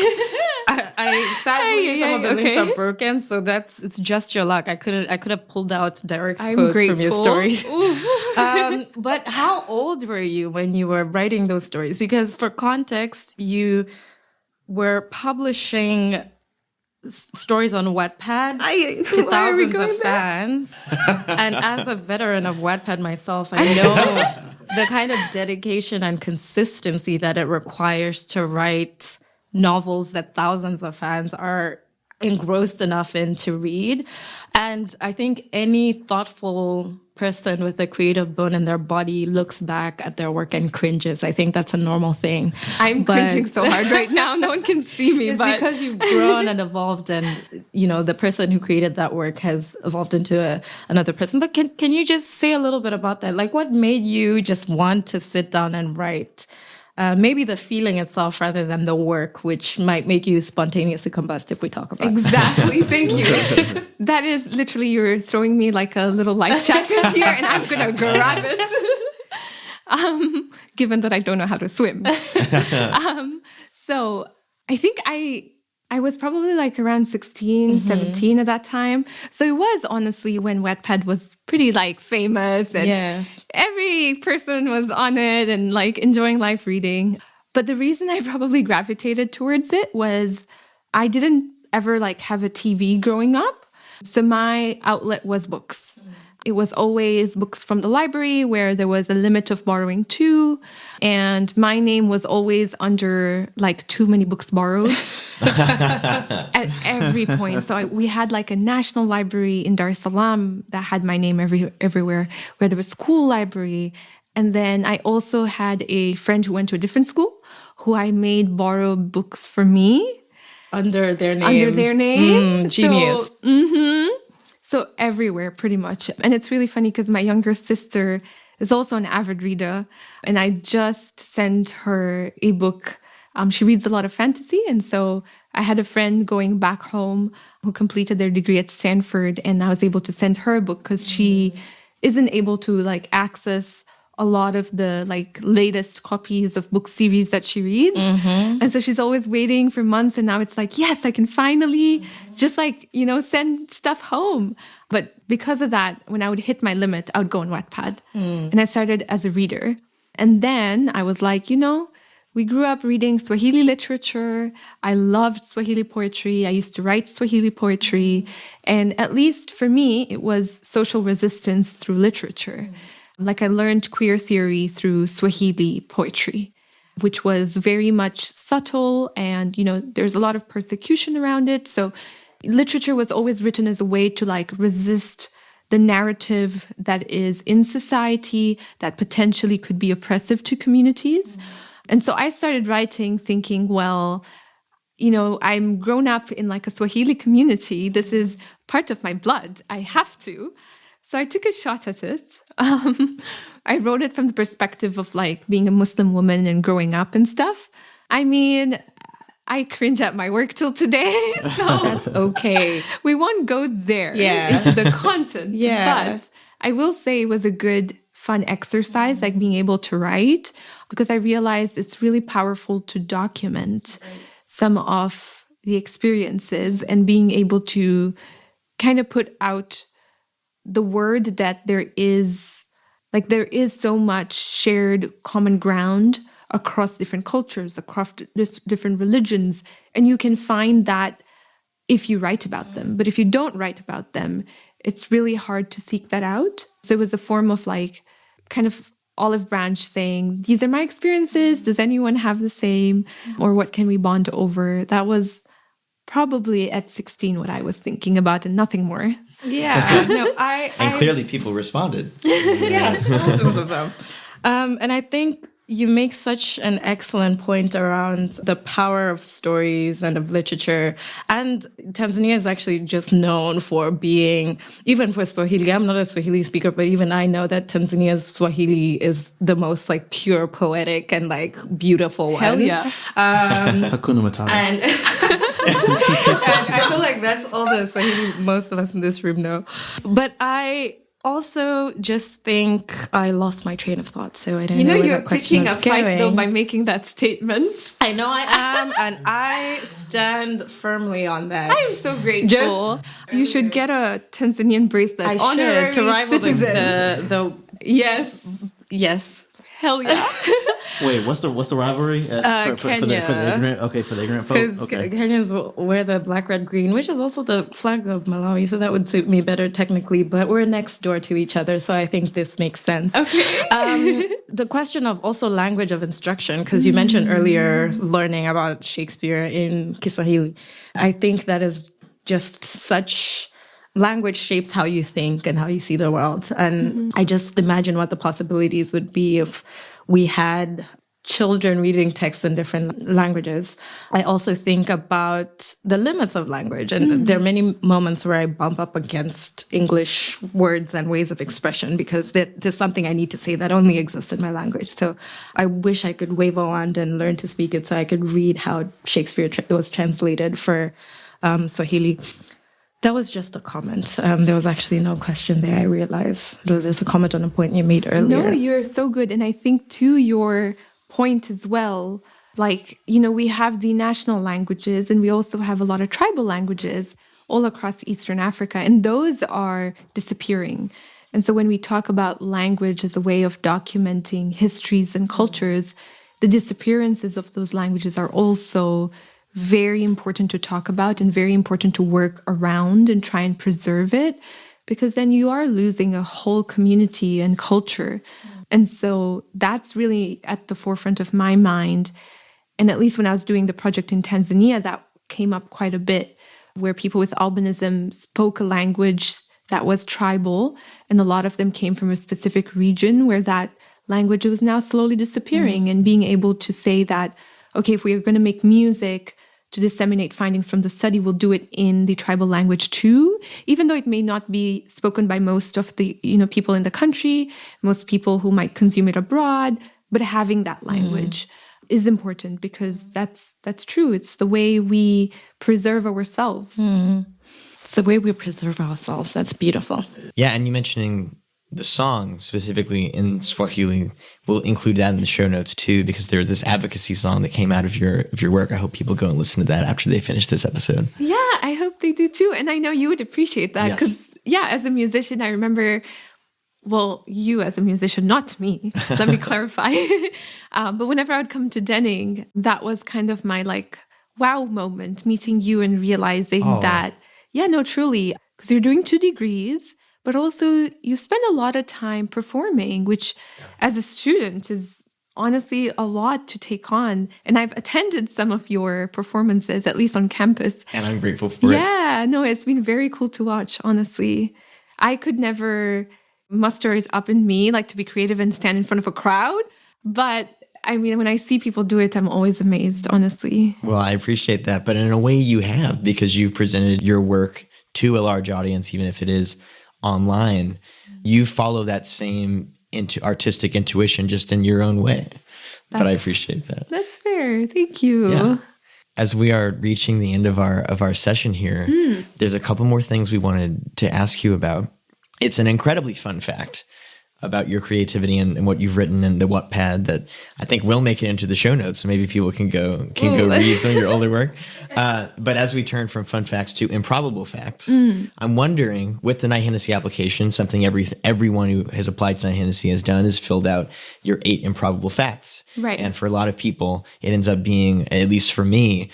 I sadly some of the links are broken, so it's just your luck. I could have pulled out Derek's quotes from your stories. But how old were you when you were writing those stories? Because for context, you were publishing stories on Wattpad to thousands of fans. And as a veteran of Wattpad myself, I know the kind of dedication and consistency that it requires to write novels that thousands of fans are engrossed enough in to read. And I think any thoughtful person with a creative bone in their body looks back at their work and cringes. I think that's a normal thing. I'm cringing so hard right now. No one can see me. It's because you've grown and evolved, and the person who created that work has evolved into another person. But can you just say a little bit about that? Like, what made you just want to sit down and write? Maybe the feeling itself rather than the work, which might make you spontaneously combust if we talk about Exactly. Thank you. That is literally, you're throwing me like a little life jacket here and I'm going to grab it. Given that I don't know how to swim. So I think I was probably like around 16, 17 at that time. So it was honestly when Wattpad was pretty like famous and every person was on it and like enjoying live reading. But the reason I probably gravitated towards it was I didn't ever like have a TV growing up. So my outlet was books. It was always books from the library where there was a limit of borrowing 2. And my name was always under like too many books borrowed at every point. So we had like a national library in Dar es Salaam that had my name everywhere, where there was a school library. And then I also had a friend who went to a different school who I made borrow books for me. Under their name. Under their name. Genius. So everywhere, pretty much. And it's really funny because my younger sister is also an avid reader. And I just sent her a book. She reads a lot of fantasy. And so I had a friend going back home who completed their degree at Stanford. And I was able to send her a book because she isn't able to like access a lot of the like latest copies of book series that she reads. And so she's always waiting for months. And now it's like, yes, I can finally just like, send stuff home. But because of that, when I would hit my limit, I would go on Wattpad. And I started as a reader. And then I was like, we grew up reading Swahili literature. I loved Swahili poetry. I used to write Swahili poetry. And at least for me, it was social resistance through literature. Like I learned queer theory through Swahili poetry, which was very much subtle and, there's a lot of persecution around it. So literature was always written as a way to like resist the narrative that is in society that potentially could be oppressive to communities. And so I started writing thinking, well, I'm grown up in like a Swahili community. This is part of my blood. I have to. So I took a shot at it. I wrote it from the perspective of like being a Muslim woman and growing up and stuff. I mean, I cringe at my work till today. So that's okay. We won't go there into the content. But I will say it was a good, fun exercise, like being able to write, because I realized it's really powerful to document some of the experiences and being able to kind of put out the word that there is so much shared common ground across different cultures, across different religions. And you can find that if you write about them. But if you don't write about them, it's really hard to seek that out. So it was a form of like kind of olive branch saying, these are my experiences. Does anyone have the same? Or what can we bond over? That was probably at 16 what I was thinking about and nothing more. Yeah. No, And clearly people responded. Yeah, thousands of them. And I think you make such an excellent point around the power of stories and of literature. And Tanzania is actually just known for being, even for Swahili, I'm not a Swahili speaker, but even I know that Tanzania's Swahili is the most like pure poetic and like beautiful one. Hell yeah. Hakuna Matata. And I feel like that's all the Swahili most of us in this room know. But I also just think I lost my train of thought, so I don't know where you're that question picking a was fight going. though by making that statement. I know I am, and I stand firmly on that. I'm so grateful. You should get a Tanzanian bracelet. I Honorary should, to rival citizen. the Yes. Hell yeah. Wait, what's the rivalry? For the ignorant? Okay, for the ignorant folk. Because Okay. Kenyans wear the black, red, green, which is also the flag of Malawi, so that would suit me better technically. But we're next door to each other, so I think this makes sense. Okay. The question of also language of instruction, because you mentioned earlier learning about Shakespeare in Kiswahili. I think that is just such... Language shapes how you think and how you see the world. And I just imagine what the possibilities would be if we had children reading texts in different languages. I also think about the limits of language. And there are many moments where I bump up against English words and ways of expression because there's something I need to say that only exists in my language. So I wish I could wave a wand and learn to speak it so I could read how Shakespeare was translated for Swahili. That was just a comment. There was actually no question there, I realize. It was just a comment on a point you made earlier. No, you're so good. And I think to your point as well, like, we have the national languages and we also have a lot of tribal languages all across Eastern Africa. And those are disappearing. And so when we talk about language as a way of documenting histories and cultures, the disappearances of those languages are also very important to talk about and very important to work around and try and preserve it, because then you are losing a whole community and culture. And so that's really at the forefront of my mind. And at least when I was doing the project in Tanzania, that came up quite a bit, where people with albinism spoke a language that was tribal, and a lot of them came from a specific region where that language was now slowly disappearing. And being able to say that, okay, if we are going to make music to disseminate findings from the study, we'll do it in the tribal language too, even though it may not be spoken by most of the people in the country, most people who might consume it abroad, but having that language is important, because that's true. It's the way we preserve ourselves. It's the way we preserve ourselves. That's beautiful. Yeah, and you mentioning the song specifically in Swahili, we'll include that in the show notes too, because there's this advocacy song that came out of your work. I hope people go and listen to that after they finish this episode. Yeah, I hope they do too. And I know you would appreciate that, because as a musician, I remember, well, you as a musician, not me, let me clarify. But whenever I would come to Denning, that was kind of my wow moment, meeting you and realizing that, truly, because you're doing 2 degrees, but also you spend a lot of time performing, which as a student is honestly a lot to take on. And I've attended some of your performances, at least on campus. And I'm grateful for it. Yeah, no, it's been very cool to watch, honestly. I could never muster it up in me, to be creative and stand in front of a crowd. But I mean, when I see people do it, I'm always amazed, honestly. Well, I appreciate that. But in a way you have, because you've presented your work to a large audience, even if it is online. You follow that same artistic intuition just in your own way. But I appreciate that. That's fair. Thank you. Yeah. As we are reaching the end of our session here, there's a couple more things we wanted to ask you about. It's an incredibly fun fact about your creativity and what you've written in the Wattpad that I think will make it into the show notes, so maybe people can go read some of your older work. But as we turn from fun facts to improbable facts, I'm wondering, with the Knight-Hennessy application, something everyone who has applied to Knight-Hennessy has done is filled out your 8 improbable facts. Right. And for a lot of people, it ends up being, at least for me,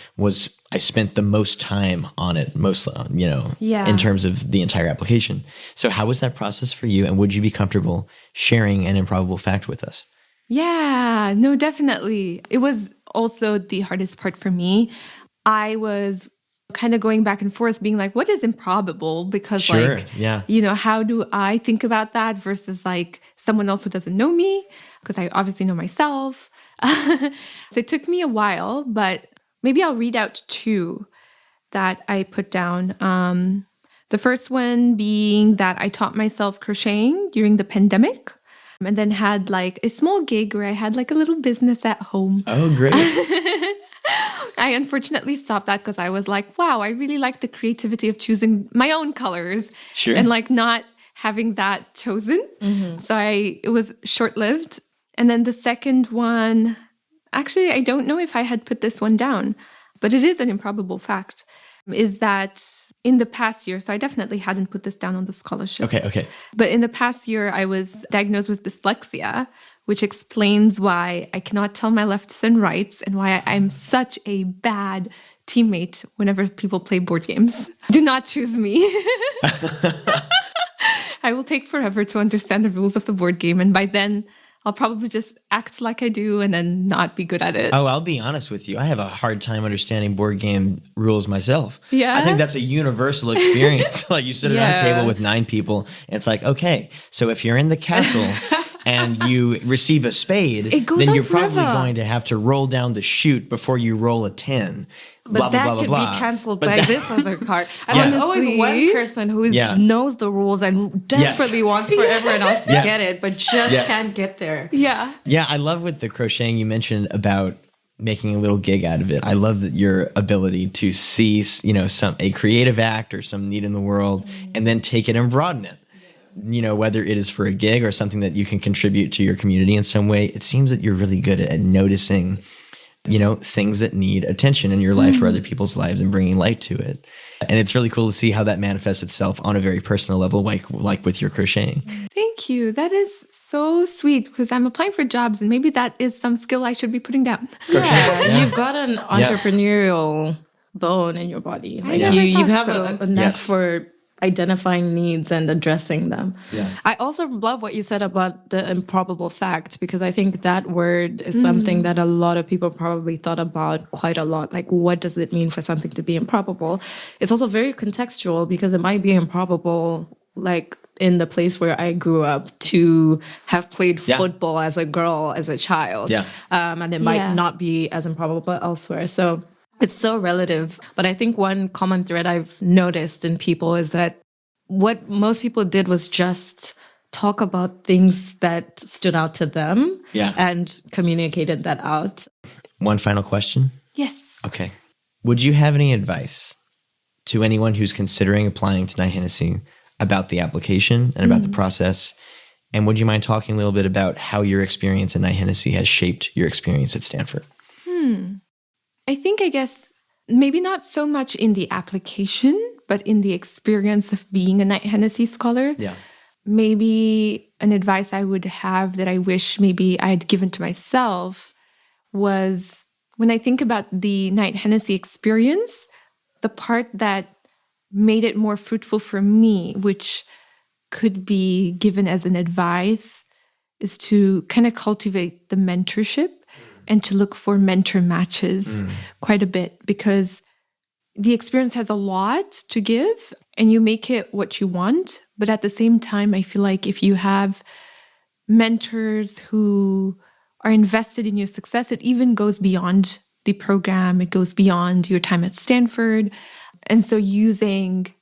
I spent the most time on it, in terms of the entire application. So how was that process for you? And would you be comfortable sharing an improbable fact with us? Yeah, no, definitely. It was also the hardest part for me. I was kind of going back and forth being like, what is improbable? Because how do I think about that versus someone else who doesn't know me? Because I obviously know myself. So it took me a while, but maybe I'll read out 2 that I put down. The first one being that I taught myself crocheting during the pandemic, and then had a small gig where I had a little business at home. Oh, great. I unfortunately stopped that because I was like, wow, I really like the creativity of choosing my own colors. Sure. And not having that chosen. Mm-hmm. So it was short-lived. And then the second one, actually, I don't know if I had put this one down, but it is an improbable fact, is that in the past year, so I definitely hadn't put this down on the scholarship. Okay. But in the past year, I was diagnosed with dyslexia, which explains why I cannot tell my lefts and rights and why I'm such a bad teammate whenever people play board games. Do not choose me. I will take forever to understand the rules of the board game. And by then, I'll probably just act like I do and then not be good at it. Oh, I'll be honest with you. I have a hard time understanding board game rules myself. Yeah. I think that's a universal experience. You sit around a table with 9 people and it's okay, so if you're in the castle and you receive a spade, then you're probably going to have to roll down the chute before you roll a 10. But that could be canceled by this other card. And there's always one person who knows the rules and desperately wants for everyone else to get it, but just can't get there. Yeah. Yeah, I love with the crocheting you mentioned about making a little gig out of it. I love that your ability to see, a creative act or some need in the world and then take it and broaden it. Whether it is for a gig or something that you can contribute to your community in some way. It seems that you're really good at noticing things that need attention in your life or other people's lives and bringing light to it. And it's really cool to see how that manifests itself on a very personal level, like with your crocheting. Thank you. That is so sweet, because I'm applying for jobs and maybe that is some skill I should be putting down. Yeah. You've got an entrepreneurial bone in your body. Like you have a knack for identifying needs and addressing them. Yeah. I also love what you said about the improbable fact, because I think that word is something that a lot of people probably thought about quite a lot. Like, what does it mean for something to be improbable? It's also very contextual, because it might be improbable, like in the place where I grew up, to have played football as a girl, as a child. Yeah. And it might not be as improbable elsewhere. So it's so relative. But I think one common thread I've noticed in people is that what most people did was just talk about things that stood out to them and communicated that out. One final question. Yes. Okay. Would you have any advice to anyone who's considering applying to Knight-Hennessy about the application and about the process? And would you mind talking a little bit about how your experience at Knight-Hennessy has shaped your experience at Stanford? I guess maybe not so much in the application, but in the experience of being a Knight-Hennessy scholar. Yeah. Maybe an advice I would have that I wish maybe I had given to myself was, when I think about the Knight-Hennessy experience, the part that made it more fruitful for me, which could be given as an advice, is to kind of cultivate the mentorship and to look for mentor matches quite a bit, because the experience has a lot to give and you make it what you want. But at the same time, I feel like if you have mentors who are invested in your success, it even goes beyond the program. It goes beyond your time at Stanford. And so using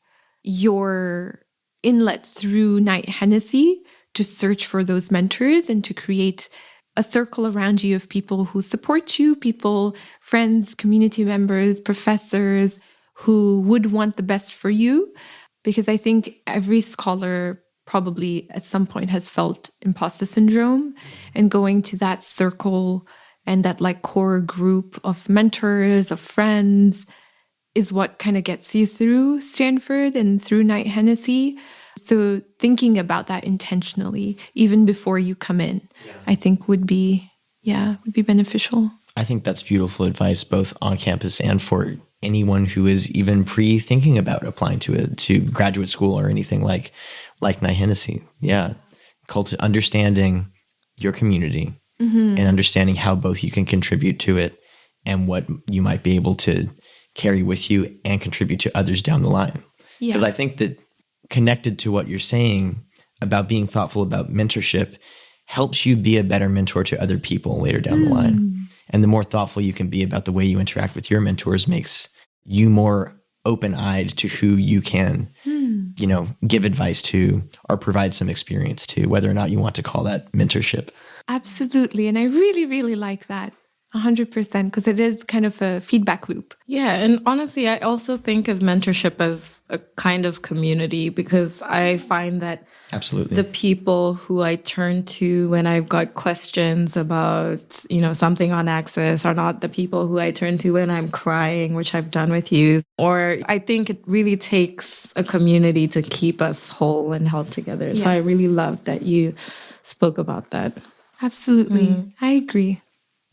your inlet through Knight-Hennessy to search for those mentors and to create a circle around you of people who support you, people, friends, community members, professors who would want the best for you. Because I think every scholar probably at some point has felt imposter syndrome, and going to that circle and that like core group of mentors, of friends, is what kind of gets you through Stanford and through Knight-Hennessy. So thinking about that intentionally, even before you come in, I think would be beneficial. I think that's beautiful advice, both on campus and for anyone who is even pre-thinking about applying to graduate school or anything like Knight-Hennessy. Yeah. Understanding your community and understanding how both you can contribute to it and what you might be able to carry with you and contribute to others down the line. Because I think that connected to what you're saying about being thoughtful about mentorship helps you be a better mentor to other people later down the line. And the more thoughtful you can be about the way you interact with your mentors makes you more open-eyed to who you can, give advice to or provide some experience to, whether or not you want to call that mentorship. Absolutely. And I really, really like that. 100%, because it is kind of a feedback loop. Yeah. And honestly, I also think of mentorship as a kind of community, because I find that absolutely the people who I turn to when I've got questions about, something on Access are not the people who I turn to when I'm crying, which I've done with you. Or I think it really takes a community to keep us whole and held together. Yes. So I really love that you spoke about that. Absolutely. I agree.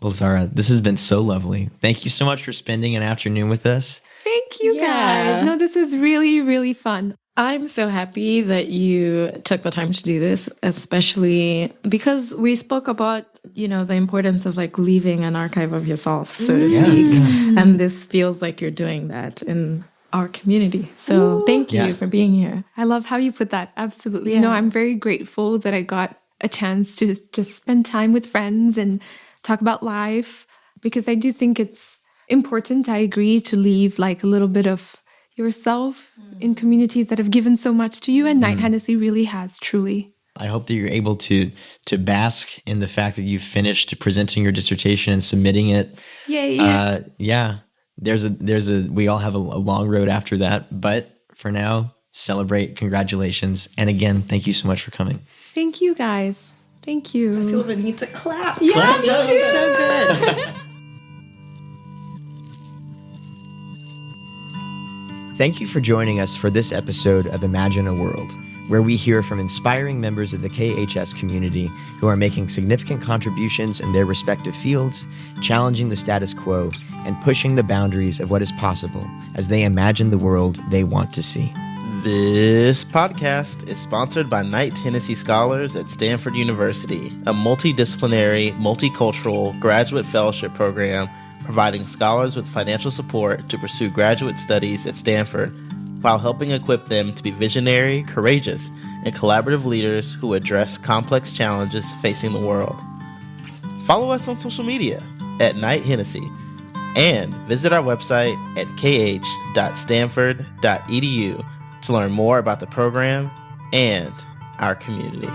Well, Zahra, this has been so lovely. Thank you so much for spending an afternoon with us. Thank you, guys. No, this is really, really fun. I'm so happy that you took the time to do this, especially because we spoke about, the importance of like leaving an archive of yourself, so to speak. And this feels like you're doing that in our community. So thank you for being here. I love how you put that. Absolutely. No, I'm very grateful that I got a chance to just spend time with friends and talk about life, because I do think it's important, I agree, to leave like a little bit of yourself in communities that have given so much to you, and Knight-Hennessy really has, truly. I hope that you're able to bask in the fact that you've finished presenting your dissertation and submitting it. Yay. We all have a long road after that, but for now, celebrate, congratulations, and again, thank you so much for coming. Thank you, guys. Thank you. I feel the need to clap. Yeah, that was so good. Thank you for joining us for this episode of Imagine a World, where we hear from inspiring members of the KHS community who are making significant contributions in their respective fields, challenging the status quo, and pushing the boundaries of what is possible as they imagine the world they want to see. This podcast is sponsored by Knight-Hennessy Scholars at Stanford University, a multidisciplinary, multicultural graduate fellowship program providing scholars with financial support to pursue graduate studies at Stanford while helping equip them to be visionary, courageous, and collaborative leaders who address complex challenges facing the world. Follow us on social media at Knight-Hennessy and visit our website at kh.stanford.edu to learn more about the program and our community.